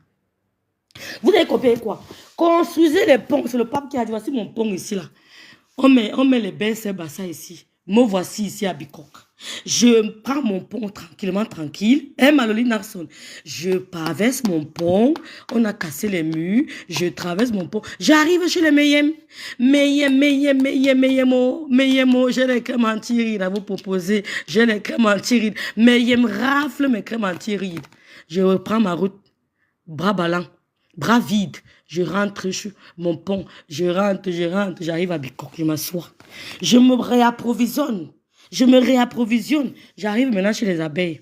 Vous avez copié quoi? Construisez les ponts. C'est le pape qui a dit, voici mon pont ici là. On met les bains bassa ici. Me voici ici à Bikok. Je prends mon pont tranquille. Maloli Narson. Je traverse mon pont. On a cassé les murs. Je traverse mon pont. J'arrive chez les Meyem. Meyem. J'ai les crèmes anti-rides à vous proposer. J'ai les crèmes anti-rides. Meyem rafle mes crèmes anti-rides. Je reprends ma route. Bras ballants. Bras vides. Je rentre sur mon pont. Je rentre. J'arrive à Bikok. Je m'assois. Je me réapprovisionne. J'arrive maintenant chez les abeilles.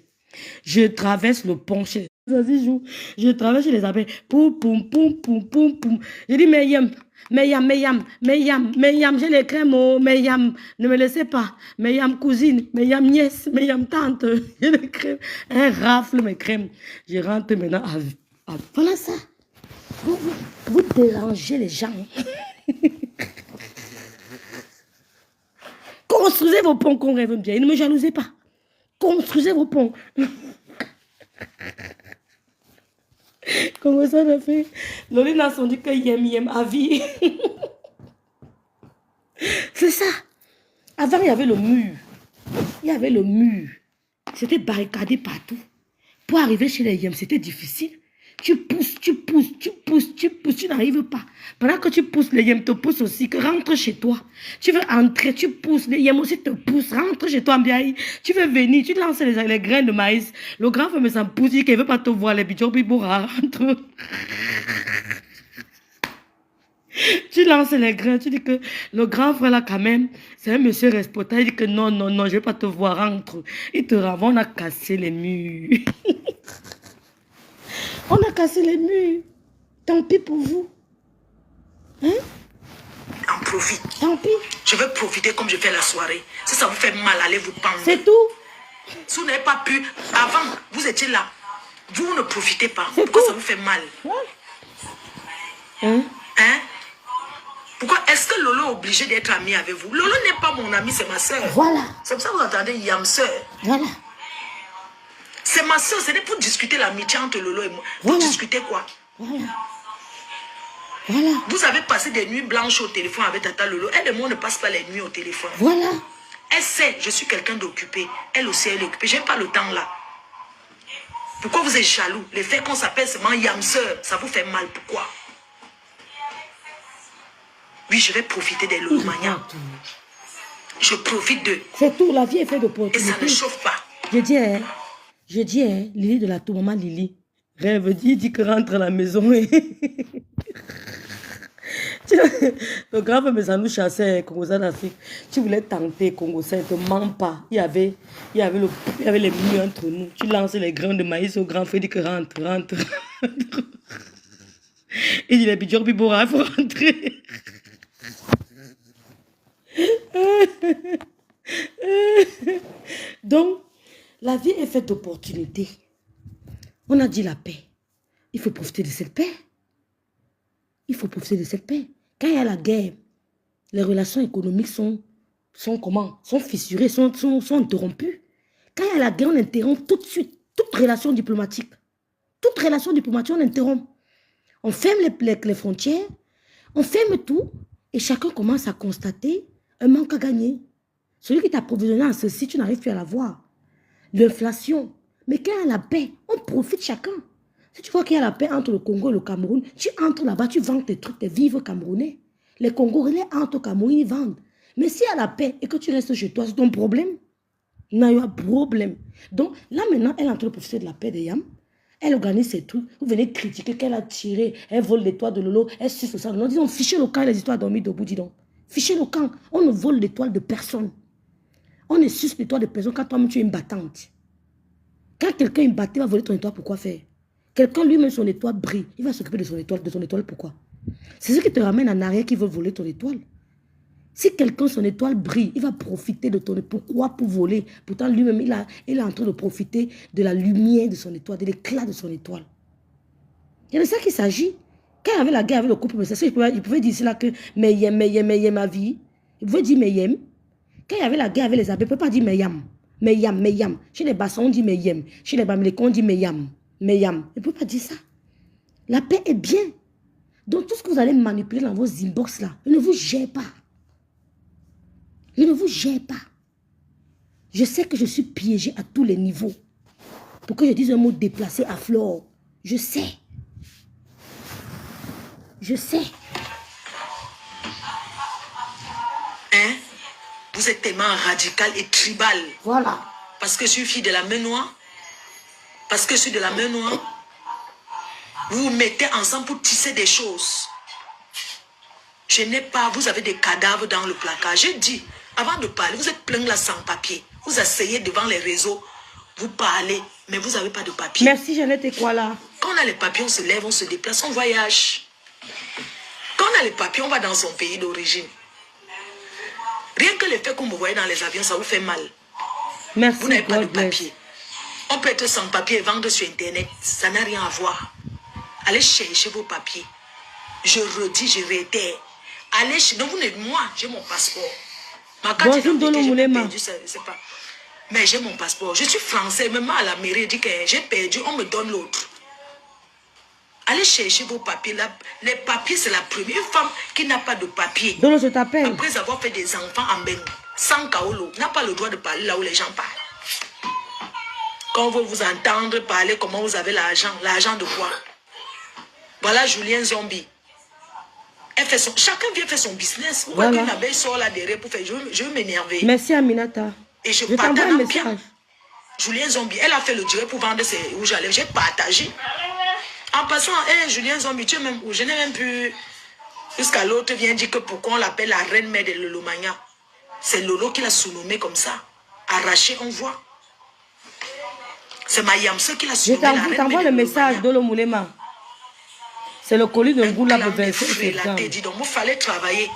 Je traverse le pont chez Je traverse chez les abeilles. Poum. Je dis, Meyam. J'ai les crèmes, Meyam. Ne me laissez pas. Meyam cousine, Meyam nièce, Meyam tante. J'ai les crèmes. Elle rafle mes crèmes. Je rentre maintenant voilà ça. Vous dérangez les gens. Construisez vos ponts qu'on rêve bien. Ne me jalousez pas. Construisez vos ponts. Comment ça l'a fait? Lolina s'en dit que yem à vie. C'est ça. Avant, il y avait le mur. C'était barricadé partout. Pour arriver chez les yem, c'était difficile. Tu pousses, tu n'arrives pas. Pendant que tu pousses, les yem te poussent aussi, que rentre chez toi. Tu veux entrer, tu pousses, les yem aussi te poussent, rentre chez toi, Mbiaï. Tu veux venir, tu lances les grains de maïs. Le grand frère me s'en pousse, il ne veut pas te voir, les bidjons, rentre. Tu lances les grains, tu dis que le grand frère là quand même, c'est un monsieur responsable, il dit que non, je ne vais pas te voir, rentre. Il te renvoie, on a cassé les murs. On a cassé les murs. Tant pis pour vous. Hein? En profite. Tant pis. Je vais profiter comme je fais la soirée. Si ça vous fait mal, allez vous pendre. C'est tout. Si vous n'avez pas pu, avant, vous étiez là. Vous ne profitez pas. Pourquoi ça vous fait mal? Hein? Pourquoi est-ce que Lolo est obligé d'être ami avec vous? Lolo n'est pas mon ami, c'est ma soeur. Voilà. C'est pour ça que vous entendez Yam soeur. Voilà. C'est ma soeur, ce n'est pour discuter l'amitié entre Lolo et moi. Pour discuter quoi? Voilà. Vous avez passé des nuits blanches au téléphone avec Tata Lolo. Elle et moi, on ne passe pas les nuits au téléphone. Voilà. Elle sait, je suis quelqu'un d'occupé. Elle aussi, elle est occupée. Je n'ai pas le temps là. Pourquoi vous êtes jaloux? Le fait qu'on s'appelle seulement Yam soeur, ça vous fait mal. Pourquoi? Oui, je vais profiter des Lolo Mania. Je profite d'eux. C'est tout, la vie est faite Et d'opportunités. ça ne chauffe pas. Je dis, Lily de la tour, maman Lily. Rêve, dit que rentre à la maison. Le grand frère nous chassait Congolais d'Afrique. Tu voulais tenter Congolais, ne te mens pas. Il y avait les murs entre nous. Tu lances les grains de maïs au grand frère, dit que rentre. Il dit, les bidjors Bibora, il faut rentrer. Donc, la vie est faite d'opportunités. On a dit la paix. Il faut profiter de cette paix. Il faut profiter de cette paix. Quand il y a la guerre, les relations économiques sont comment? Sont fissurées, sont interrompues. Quand il y a la guerre, on interrompt tout de suite toute relation diplomatique. Toute relation diplomatique, on interrompt. On ferme les frontières, on ferme tout et chacun commence à constater un manque à gagner. Celui qui t'a approvisionné en ceci, tu n'arrives plus à l'avoir. L'inflation. Mais quand il y a la paix, on profite chacun. Si tu vois qu'il y a la paix entre le Congo et le Cameroun, tu entres là-bas, tu vends tes trucs, tes vivres camerounais. Les Congolais entrent au Cameroun, ils vendent. Mais s'il y a la paix et que tu restes chez toi, c'est ton problème. Il y a un problème. Donc là maintenant, elle est en train de profiter de la paix des Yam. Elle organise ses trucs. Vous venez critiquer qu'elle a tiré, elle vole les toiles de Lolo, elle suce le sang. Non, disons, fichez le camp, les histoires dormies debout, dis donc. Fichez le camp. On ne vole les toiles de personne. On ne suce les toiles de personne quand toi-même tu es une battante. Quand quelqu'un est battu, va voler ton étoile, pourquoi faire? Quelqu'un lui-même, son étoile brille. Il va s'occuper de son étoile, pourquoi? C'est ce qui te ramène en arrière qui veut voler ton étoile. Si quelqu'un, son étoile brille, il va profiter de ton étoile. Pourquoi? Pour voler. Pourtant, lui-même, il est en train de profiter de la lumière de son étoile, de l'éclat de son étoile. Il y a de ça qu'il s'agit. Quand il y avait la guerre avec le couple, il pouvait dire cela que Meyem ma vie. Il pouvait dire Meyem. Quand il y avait la guerre avec les abbés, il ne peut pas dire Meyam. Meyam. Chez les Bassons, on dit Meyem. Chez les Bamilekons, on dit Meyam. Il ne peut pas dire ça. La paix est bien. Donc, tout ce que vous allez manipuler dans vos inbox là, ne vous gère pas. Je ne vous gère pas. Je sais que je suis piégée à tous les niveaux. Pour que je dise un mot déplacé à Flore. Je sais. Je sais. Hein? Vous êtes tellement radical et tribal. Voilà. Parce que je suis fille de la main noire. Parce que je suis de la main noire. Vous vous mettez ensemble pour tisser des choses. Je n'ai pas, vous avez des cadavres dans le placard. J'ai dit, avant de parler, vous êtes plein là sans papier. Vous asseyez devant les réseaux, vous parlez, mais vous n'avez pas de papier. Merci Jeannette et quoi là? Quand on a les papiers, on se lève, on se déplace, on voyage. Quand on a les papiers, on va dans son pays d'origine. Rien que le fait qu'on me voyait dans les avions, ça vous fait mal. Merci. Vous n'avez pas de papier. On peut être sans papier et vendre sur Internet. Ça n'a rien à voir. Allez chercher vos papiers. Je redis, je réitère. Allez chez... Donc, moi, j'ai mon passeport. Ma carte d'identité, j'ai perdu, c'est pas... Mais j'ai mon passeport. Je suis français. Même à la mairie, dit que j'ai perdu, on me donne l'autre. Allez chercher vos papiers. Là. Les papiers, c'est la première femme qui n'a pas de papier. Donc, je t'appelle. Après avoir fait des enfants en Bengue, sans kaolo, n'a pas le droit de parler là où les gens parlent. Quand on veut vous entendre parler, comment vous avez l'argent. L'argent de quoi? Voilà Julien Zombie. Elle fait chacun vient faire son business. Vous voyez qu'une abeille sort là derrière pour faire. Je veux m'énerver. Merci Aminata. Et je partage un message. Julien Zombie, elle a fait le direct pour vendre ses rouges à lèvres. J'ai partagé. En passant, Julien Zombie, tu es même où? Je n'ai même plus. Jusqu'à l'autre vient dire que pourquoi on l'appelle la reine mère de Lolomania. C'est Lolo qui l'a surnommé comme ça. Arraché, on voit. C'est Mayam, ceux qui l'a surnommé la reine mère de Lolomania. Je t'envoie le message de l'Omoulema. C'est le colis de Ngoula pour verser septembre. Donc, il fallait travailler.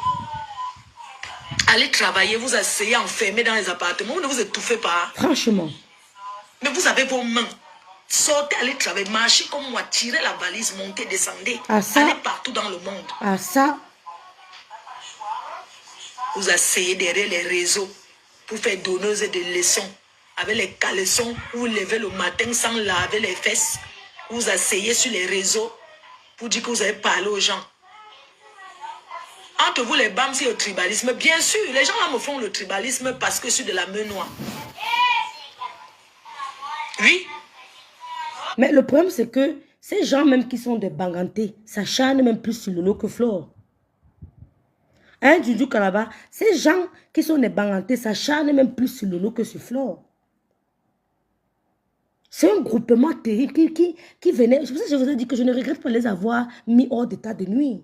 Allez travailler, vous asseyez enfermés dans les appartements, vous ne vous étouffez pas. Franchement. Mais vous avez vos mains. Sortez, allez travailler, marchez comme moi, tirez la valise, montez, descendez. Allez partout dans le monde. Ah ça. Vous asseyez derrière les réseaux pour faire donneuse de leçons. Avec les caleçons, vous levez le matin sans laver les fesses. Vous asseyez sur les réseaux pour dire que vous avez parlé aux gens. Entre vous, les BAM, c'est le tribalisme. Bien sûr, les gens là me font le tribalisme parce que je suis de la main noire. Oui. Mais le problème, c'est que ces gens même qui sont des bangantés, ça charne même plus sur Lolo que Flore. Hein, Juju Kalaba, ces gens qui sont des bangantés, ça charne même plus sur Lolo que sur Flore. C'est un groupement terrible qui venait. C'est pour ça que je vous ai dit que je ne regrette pas de les avoir mis hors d'état de nuit.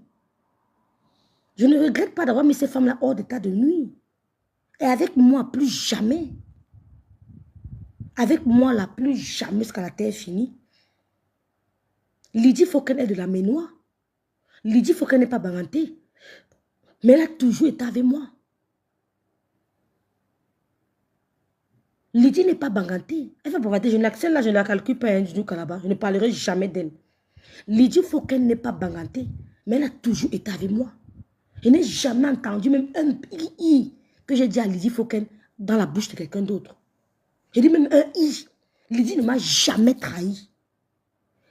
Je ne regrette pas d'avoir mis ces femmes-là hors d'état de nuit. Et avec moi, plus jamais. Avec moi, là, plus jamais jusqu'à la terre finie. Lydie, il faut qu'elle ait de la mémoire. Lydie, il faut qu'elle n'ait pas baranté. Mais elle a toujours été avec moi. Lydie n'est pas bangantée. Elle fait bavarder. Celle-là, je ne la calcule pas du tout là-bas. Je ne parlerai jamais d'elle. Lydie, il faut qu'elle n'ait pas bangantée. Mais elle a toujours été avec moi. Je n'ai jamais entendu même un i que j'ai dit à Lydie, il faut qu'elle dans la bouche de quelqu'un d'autre. J'ai dit même un i. Lydie ne m'a jamais trahi.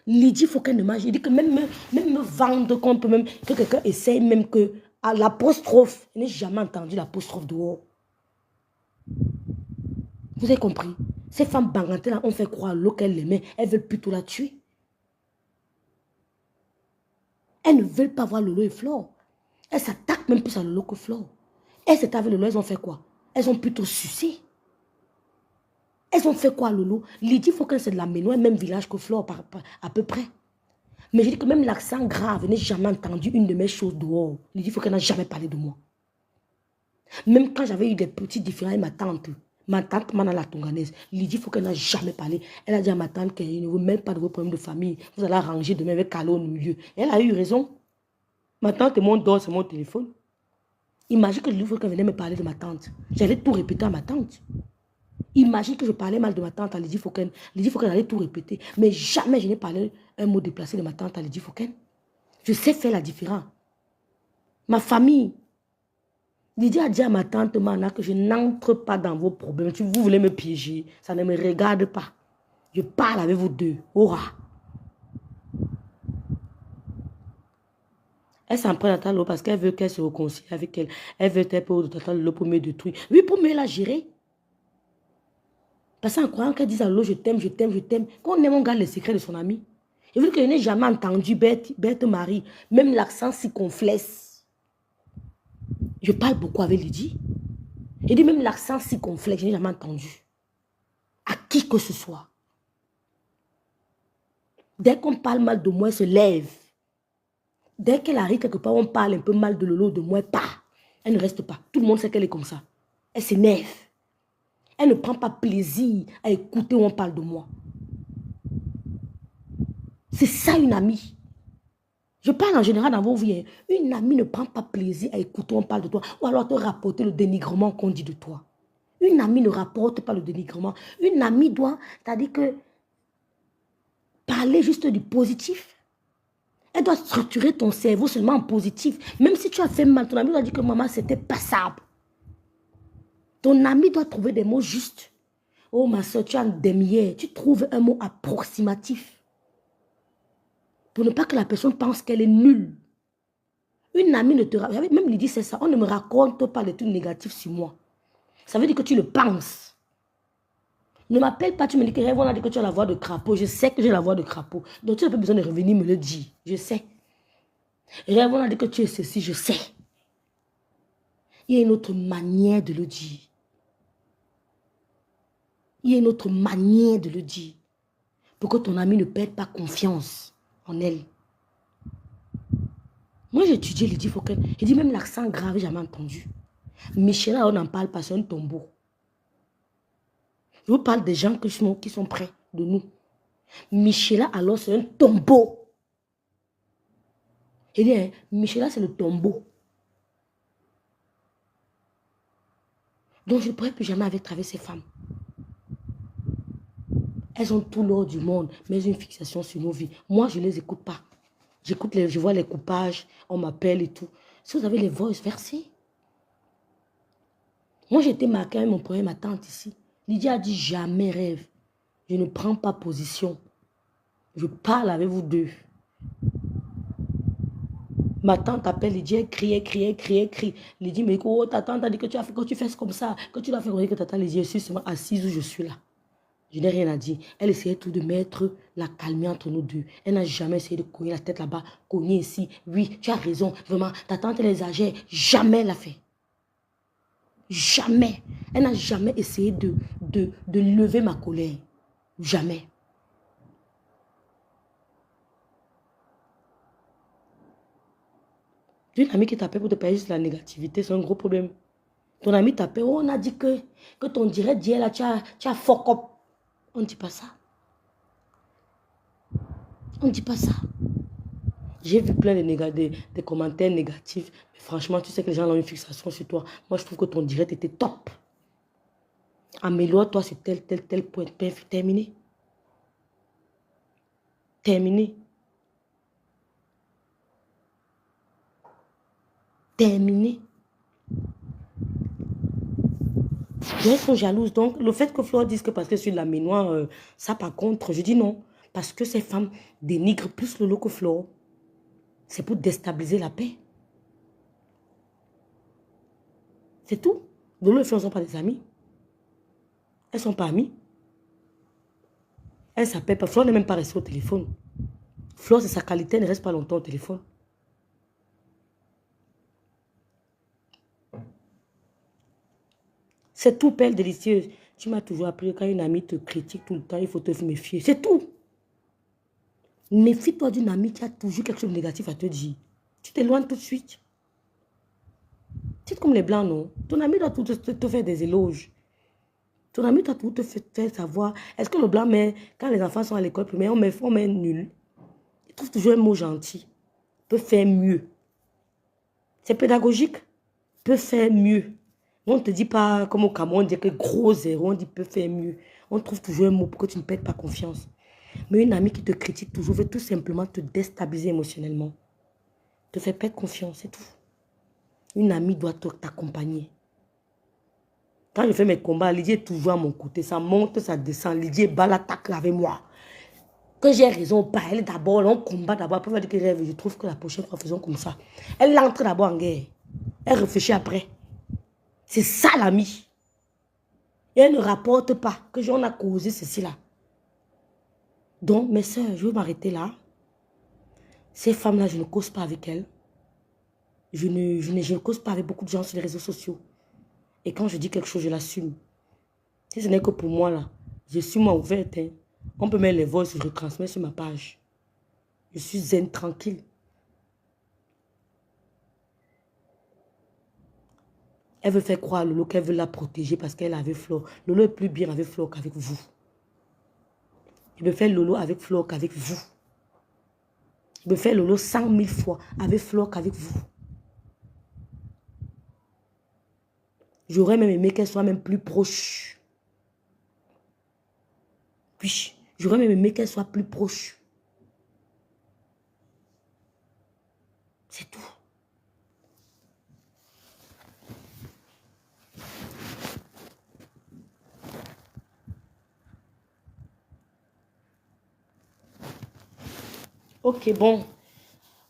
Lydie, il faut qu'elle ne m'a... J'ai dit que même me vendre qu'on peut même... Que quelqu'un essaye même que... À l'apostrophe. Je n'ai jamais entendu l'apostrophe dehors. Vous avez compris? Ces femmes bangantées là, on fait croire à l'eau qu'elles l'aimaient. Elles veulent plutôt la tuer. Elles ne veulent pas voir Lolo et Flore. Elles s'attaquent même plus à Lolo que Flore. Elles s'étaient avec Lolo, elles ont fait quoi? Elles ont plutôt sucé. Elles ont fait quoi, Lolo? Lydie, il faut qu'elle soit de la Ménois, même village que Flore, à peu près. Mais je dis que même l'accent grave, je n'ai jamais entendu une de mes choses dehors. Lydie, il faut qu'elle n'a jamais parlé de moi. Même quand j'avais eu des petits différends avec ma tante Mana la Tonganaise, Lydie, il faut qu'elle n'a jamais parlé. Elle a dit à ma tante qu'elle ne veut même pas de vos problèmes de famille. Vous allez arranger demain avec Calo au milieu. Et elle a eu raison. Ma tante et mon dos, c'est mon téléphone. Imagine que Lydie, il faut qu'elle venait me parler de ma tante. J'allais tout répéter à ma tante. Imagine que je parlais mal de ma tante à Lydie Fauquène. Lydie Fauquène allait tout répéter. Mais jamais je n'ai parlé un mot déplacé de ma tante à Lydie Fauquène. Je sais faire la différence. Ma famille. Lydie a dit à ma tante Mana que je n'entre pas dans vos problèmes. Si vous voulez me piéger, ça ne me regarde pas. Je parle avec vous deux. Aura. Elle s'en prend à Tata Lolo parce qu'elle veut qu'elle se réconcilie avec elle. Elle veut qu'elle peut Tata Lolo pour me détruire. Oui, pour me la gérer. Parce qu'en croyant qu'elle dise à Lolo, je t'aime, je t'aime, je t'aime. Quand on aime, on garde les secrets de son ami. Et vu que je n'ai jamais entendu Bête Marie, même l'accent circonflexe. Je parle beaucoup avec Lydie. Je dis même l'accent circonflexe, je n'ai jamais entendu. À qui que ce soit. Dès qu'on parle mal de moi, elle se lève. Dès qu'elle arrive quelque part, on parle un peu mal de Lolo, de moi, pas. Elle ne reste pas. Tout le monde sait qu'elle est comme ça. Elle s'énerve. Elle ne prend pas plaisir à écouter où on parle de moi. C'est ça une amie. Je parle en général dans vos vies. Une amie ne prend pas plaisir à écouter où on parle de toi. Ou alors te rapporter le dénigrement qu'on dit de toi. Une amie ne rapporte pas le dénigrement. Une amie doit, c'est-à-dire que, parler juste du positif. Elle doit structurer ton cerveau seulement en positif. Même si tu as fait mal, ton ami doit dire que maman, c'était passable. Ton ami doit trouver des mots justes. Oh ma soeur, tu as un demi-heure. Tu trouves un mot approximatif. Pour ne pas que la personne pense qu'elle est nulle. Une amie ne te raconte. Même Lydie, c'est ça. On ne me raconte pas les trucs négatifs sur moi. Ça veut dire que tu le penses. Ne m'appelle pas, tu me dis que Rêve, on a dit que tu as la voix de crapaud. Je sais que j'ai la voix de crapaud. Donc tu n'as pas besoin de revenir me le dire. Je sais. Rêve, on a dit que tu es ceci. Je sais. Il y a une autre manière de le dire. Il y a une autre manière de le dire. Pour que ton ami ne perde pas confiance en elle. Moi, j'ai étudié Lydie Fauquène. J'ai dit même l'accent grave, j'ai jamais entendu. Michela, on n'en parle pas, c'est un tombeau. Je vous parle des gens qui sont près de nous. Michela, alors, c'est un tombeau. J'ai dit, hein, Michela, c'est le tombeau. Donc, je ne pourrais plus jamais avec ces femmes. Elles ont tout l'or du monde, mais elles ont une fixation sur nos vies. Moi, je ne les écoute pas. Je vois les coupages, on m'appelle et tout. Si vous avez les voix versées. Moi, j'étais marquée avec mon premier, ma tante ici. Lydie a dit jamais Rêve. Je ne prends pas position. Je parle avec vous deux. Ma tante appelle Lydie, elle crie. Lydie me dit, oh, ta tante a dit que tu as fait, que tu fais comme ça, que tu l'as fait, que ta tante, Lydie, je suis seulement assise où je suis là. Je n'ai rien à dire. Elle essayait tout de mettre la calmie entre nous deux. Elle n'a jamais essayé de cogner la tête là-bas, cogner ici. Oui, tu as raison, vraiment. Ta tante, elle exagère. Jamais elle l'a fait. Jamais. Elle n'a jamais essayé de lever ma colère. Jamais. Une amie qui t'appelle pour te payer juste la négativité, c'est un gros problème. Ton ami t'appelle, oh, on a dit que ton direct d'hier là, tu as fuck up. On ne dit pas ça. On ne dit pas ça. J'ai vu plein de commentaires négatifs. Mais franchement, tu sais que les gens ont une fixation sur toi. Moi, je trouve que ton direct était top. Améliore-toi sur tel point. Terminé. Terminé. Terminé. Les gens sont jalouses. Donc, le fait que Flore dise que parce que je suis de la Ménois, ça par contre, je dis non. Parce que ces femmes dénigrent plus Lolo que Flore. C'est pour déstabiliser la paix. C'est tout. Lolo et Flore ne sont pas des amis. Elles ne sont pas amies. Elles ne s'appellent pas. Flore n'est même pas restée au téléphone. Flore, c'est sa qualité, elle ne reste pas longtemps au téléphone. C'est tout, pelle délicieuse. Tu m'as toujours appris que quand une amie te critique tout le temps, il faut te méfier. C'est tout. Méfie-toi d'une amie qui a toujours quelque chose de négatif à te dire. Tu t'éloignes tout de suite. C'est comme les blancs, non? Ton ami doit te faire des éloges. Ton ami doit tout te faire savoir. Est-ce que le blanc, mais quand les enfants sont à l'école primaire, on met nul. Il trouve toujours un mot gentil. Peut faire mieux. C'est pédagogique. Peut faire mieux. On ne te dit pas, comme au Cameroun, on dit que gros zéro, on dit peut faire mieux. On trouve toujours un mot pour que tu ne perdes pas confiance. Mais une amie qui te critique toujours veut tout simplement te déstabiliser émotionnellement. Te fait perdre confiance, c'est tout. Une amie doit t'accompagner. Quand je fais mes combats, Lydie est toujours à mon côté. Ça monte, ça descend. Lydie est bas l'attaque avec moi. Que j'ai raison ou pas, elle est d'abord, on combat d'abord. Après, elle va dire que je trouve que la prochaine fois, faisons comme ça. Elle entre d'abord en guerre. Elle réfléchit après. C'est ça l'amie. Et elle ne rapporte pas que j'en ai causé ceci là. Donc, mes soeurs, je vais m'arrêter là. Ces femmes-là, je ne cause pas avec elles. Je ne cause pas avec beaucoup de gens sur les réseaux sociaux. Et quand je dis quelque chose, je l'assume. Si ce n'est que pour moi, là, je suis moi ouverte. Hein. On peut mettre les voix, je retransmets sur ma page. Je suis zen, tranquille. Elle veut faire croire à Lolo qu'elle veut la protéger parce qu'elle avait Flore. Lolo est plus bien avec Flore qu'avec vous. Je veux faire Lolo avec Flore qu'avec vous. Je veux faire Lolo 100 000 fois avec Flore qu'avec vous. J'aurais même aimé qu'elle soit même plus proche. Puis, j'aurais même aimé qu'elle soit plus proche. C'est tout. Ok, bon.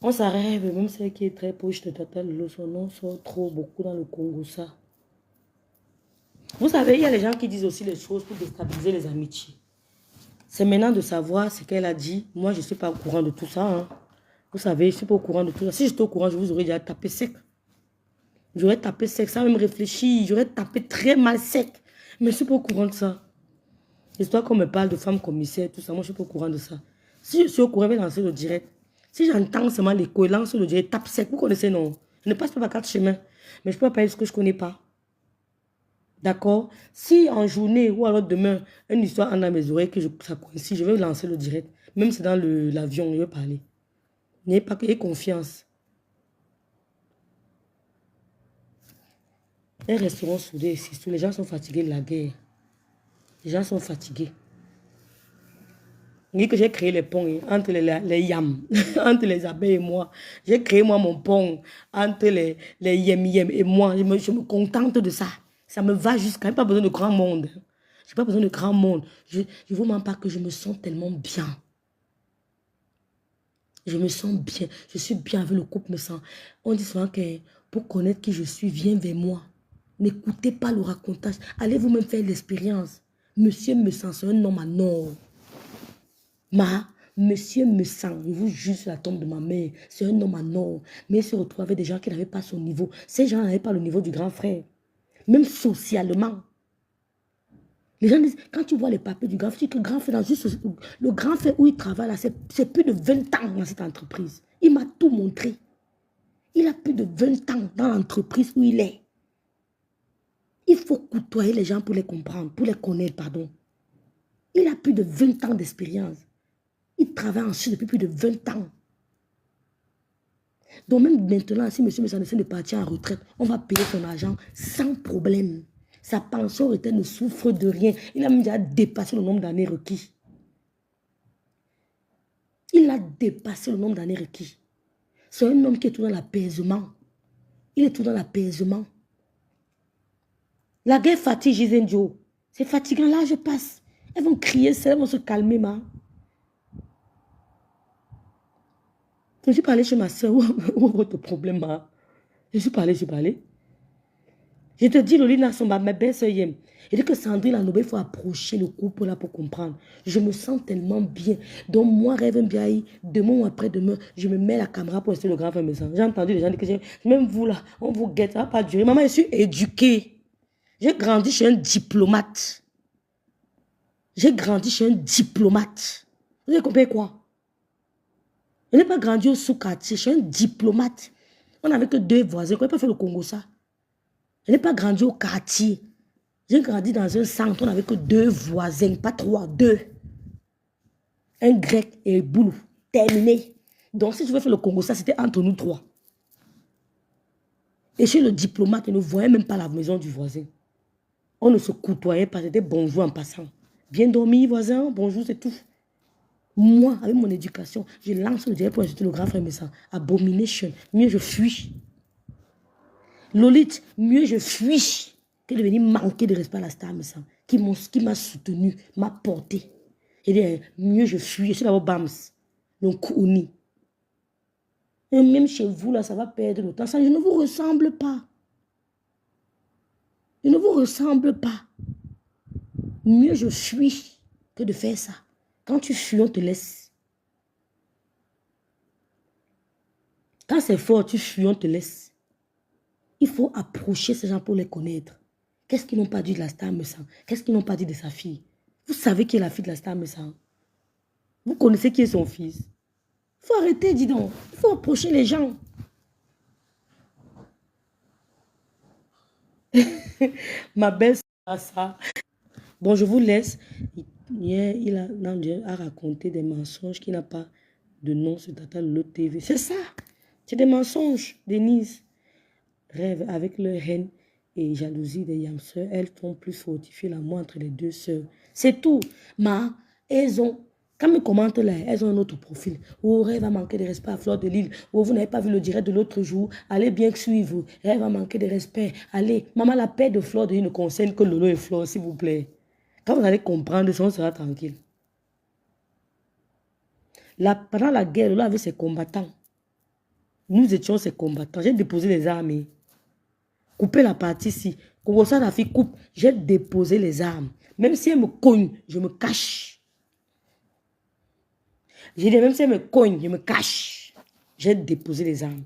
On s'arrête, même celle qui est très proche de Tata Lolo, son nom sort trop beaucoup dans le Congo, ça. Vous savez, il y a les gens qui disent aussi les choses pour déstabiliser les amitiés. C'est maintenant de savoir ce qu'elle a dit. Moi, je ne suis pas au courant de tout ça. Hein. Vous savez, je ne suis pas au courant de tout ça. Si j'étais au courant, je vous aurais déjà tapé sec. J'aurais tapé sec, sans même réfléchir. J'aurais tapé très mal sec. Mais je ne suis pas au courant de ça. L'histoire qu'on me parle de femmes commissaires, tout ça, moi, je ne suis pas au courant de ça. Si je suis au courant, je vais lancer le direct. Si j'entends seulement les cohérents sur le direct, tape sec. Vous connaissez, non? Je ne passe pas par quatre chemins. Mais je ne peux pas parler de ce que je ne connais pas. D'accord? Si en journée ou alors demain, une histoire en a mes oreilles que ça coïncide, je vais lancer le direct. Même si c'est dans l'avion, je vais parler. N'ayez pas confiance. Les restaurants soudés ici, les gens sont fatigués de la guerre. Les gens sont fatigués. Vous dites que j'ai créé les ponts entre les yams, entre les abeilles et moi. J'ai créé moi mon pont entre les yem et moi. Je me contente de ça. Ça me va jusqu'à... Je n'ai pas besoin de grand monde. Je n'ai pas besoin de grand monde. Je ne vous mens pas que je me sens tellement bien. Je me sens bien. Je suis bien avec le couple me sent. On dit souvent que pour connaître qui je suis, viens vers moi. N'écoutez pas le racontage. Allez vous-même faire l'expérience. Monsieur me sent, c'est un homme à nord. Monsieur me sent, je vous jure sur la tombe de ma mère, c'est un homme à nord. Mais il se retrouve avec des gens qui n'avaient pas son niveau. Ces gens n'avaient pas le niveau du grand frère. Même socialement. Les gens disent, quand tu vois les papiers du grand frère, tu dis que le grand frère, le grand frère où il travaille, là, c'est plus de 20 ans dans cette entreprise. Il m'a tout montré. Il a plus de 20 ans dans l'entreprise où il est. Il faut côtoyer les gens pour les comprendre, pour les connaître, pardon. Il a plus de 20 ans d'expérience. Il travaille en Chine depuis plus de 20 ans. Donc même maintenant, si monsieur Messana essaie de partir en retraite, on va payer son argent sans problème. Sa pension retraite ne souffre de rien. Il a même déjà dépassé le nombre d'années requis. Il a dépassé le nombre d'années requis. C'est un homme qui est tout dans l'apaisement. Il est tout dans l'apaisement. La guerre fatigue Gizenjo. C'est fatigant, là je passe. Elles vont crier, elles vont se calmer, ma. Je suis parlé chez ma soeur. Où est votre problème, ma? Je suis parlé. Je te dis, Lolina, ma belle-soeur Yem. Et dit que Sandrine Lanobe, il faut approcher le couple là pour comprendre. Je me sens tellement bien. Donc, moi, rêve bien, demain ou après-demain, je me mets la caméra pour essayer le grand frère me sent. J'ai entendu les gens dire que même vous là, on vous guette, ça va pas durer. Maman, je suis éduquée. J'ai grandi chez un diplomate. Vous avez compris quoi? Je n'ai pas grandi au sous-quartier, je suis un diplomate. On n'avait que 2 voisins, on n'a pas fait le Congo ça. Je n'ai pas grandi au quartier. J'ai grandi dans un centre, on n'avait que 2 voisins, pas 3, 2. Un grec et un boulou. Terminé. Donc si je veux faire le Congo ça, c'était entre nous 3. Et chez le diplomate, on ne voyait même pas la maison du voisin. On ne se côtoyait pas, c'était bonjour en passant. Bien dormi, voisin, bonjour, c'est tout. Moi, avec mon éducation, je lance le direct pour insulter le grand frère Messa. Abomination, mieux je fuis. Lolite, mieux je fuis que de venir manquer de respect à la star Messa, qui m'a soutenu, m'a porté. Et dit, mieux je fuis. Je suis d'abord Bams, donc Kouni. Et même chez vous, là, ça va perdre le temps. Ça, je ne vous ressemble pas. Je ne vous ressemble pas. Mieux je fuis que de faire ça. Quand tu fuis, on te laisse. Quand c'est fort, tu fuis, on te laisse. Il faut approcher ces gens pour les connaître. Qu'est-ce qu'ils n'ont pas dit de la star Messa? Qu'est-ce qu'ils n'ont pas dit de sa fille? Vous savez qui est la fille de la star Messa? Vous connaissez qui est son fils? Il faut arrêter, dis donc. Il faut approcher les gens. Ma belle ça. Bon, je vous laisse. Hier, il a raconté des mensonges qui n'a pas de nom sur Tata Lolo TV. C'est ça. C'est des mensonges, Denise. Rêve avec leur haine et jalousie des yamseurs. Elles font plus fortifier l'amour entre les 2 sœurs. C'est tout. Elles ont, quand me commentent là, elles ont un autre profil. Oh, Rêve va manquer de respect à Fleur de Lille. Oh, vous n'avez pas vu le direct de l'autre jour. Allez bien suivre. Rêve va manquer de respect. Allez, maman, la paix de Fleur de Lille ne concerne que Lolo et Fleur, s'il vous plaît. Quand vous allez comprendre, on sera tranquille. Pendant la guerre, Lolo avait ses combattants. Nous étions ses combattants. J'ai déposé les armes. Coupé la partie ici. Quand ça, la fille coupe, j'ai déposé les armes. Même si elle me cogne, je me cache. J'ai dit, même si elle me cogne, je me cache. J'ai déposé les armes.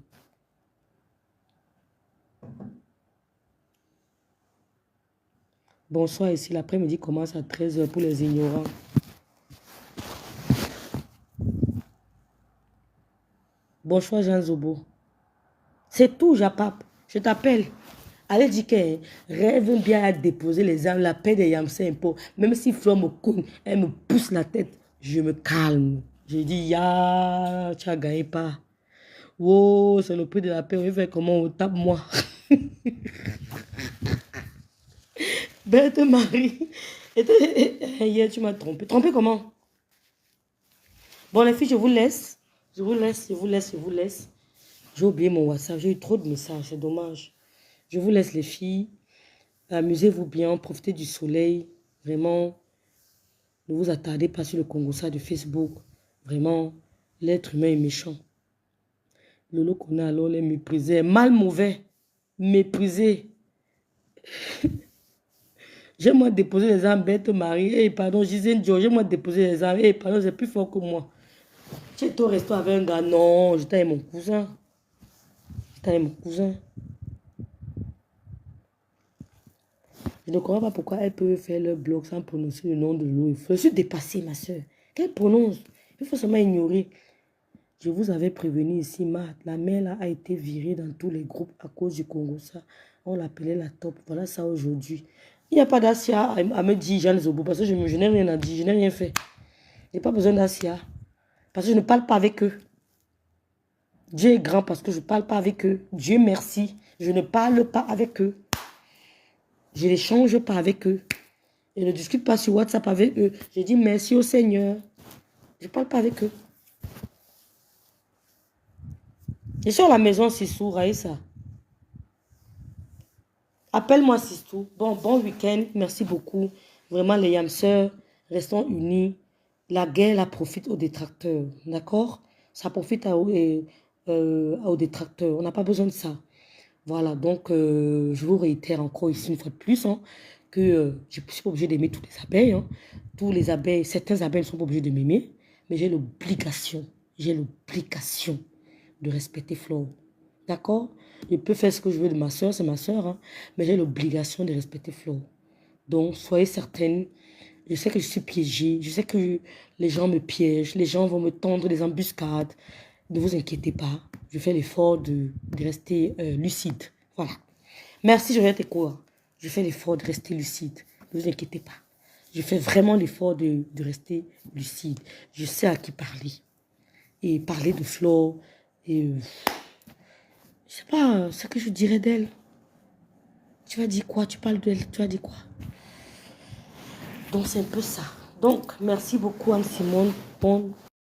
Bonsoir ici. L'après-midi commence à 13h pour les ignorants. Bonsoir Jean Zobo. C'est tout, Japap. Je t'appelle. Allez dire que rêve bien à déposer les armes, la paix des yamsés impôts. Même si Fleur me cogne, elle me pousse la tête, je me calme. Je dis, ya, tu as gagné pas. Oh, c'est le prix de la paix. On va faire comment? Tape-moi. Bête Marie. Hier, tu m'as trompé. Trompé comment? Bon, les filles, je vous laisse. Je vous laisse. J'ai oublié mon WhatsApp. J'ai eu trop de messages. C'est dommage. Je vous laisse les filles. Amusez-vous bien. Profitez du soleil. Vraiment. Ne vous attardez pas sur le Congossa de Facebook. Vraiment. L'être humain est méchant. Lolo qu'on a alors les mépriser. Mal mauvais. Méprisé. J'ai moi déposé les armes. Bête Marie. Eh, pardon. Gisèle Dior. J'ai moi déposé les armes. Eh, pardon. C'est plus fort que moi. J'étais au resto avec un gars. Non. J'étais avec mon cousin. Je ne comprends pas pourquoi elles peuvent faire leur blog sans prononcer le nom de l'eau. Je suis dépassée, ma soeur. Qu'elle prononce. Il faut seulement ignorer. Je vous avais prévenu ici, la mère là, a été virée dans tous les groupes à cause du Congo. Ça, on l'appelait la top. Voilà ça aujourd'hui. Il n'y a pas d'Asia à me dire, Jeanne Zobo, parce que je n'ai rien à dire, je n'ai rien fait. Je n'ai pas besoin d'Asia. Parce que je ne parle pas avec eux. Dieu est grand parce que je ne parle pas avec eux. Dieu merci, je ne parle pas avec eux. Je n'échange pas avec eux. Je ne discute pas sur WhatsApp avec eux. Je dis merci au Seigneur. Je ne parle pas avec eux. Je suis à la maison, Sissou, Raïssa. Appelle-moi, Sissou. Bon week-end. Merci beaucoup. Vraiment, les yamseurs, restons unis. La guerre, la profite aux détracteurs. D'accord? Ça profite aux détracteurs. On n'a pas besoin de ça. Voilà, donc je vous réitère encore ici une fois de plus que je ne suis pas obligée d'aimer toutes les abeilles. Tous les abeilles, certains abeilles ne sont pas obligés de m'aimer, mais j'ai l'obligation de respecter Flo. D'accord? Je peux faire ce que je veux de ma soeur, c'est ma soeur, mais j'ai l'obligation de respecter Flo. Donc, soyez certaines, je sais que je suis piégée, je sais que les gens me piègent, les gens vont me tendre des embuscades. Ne vous inquiétez pas, je fais l'effort de rester lucide. Voilà. Merci, je vais tes cours. Je fais l'effort de rester lucide. Ne vous inquiétez pas. Je fais vraiment l'effort de rester lucide. Je sais à qui parler. Et parler de Flo. Et je sais pas ce que je dirais d'elle. Tu vas dire quoi? Tu parles d'elle, tu vas dire quoi? Donc c'est un peu ça. Donc, merci beaucoup Anne-Simone. Bon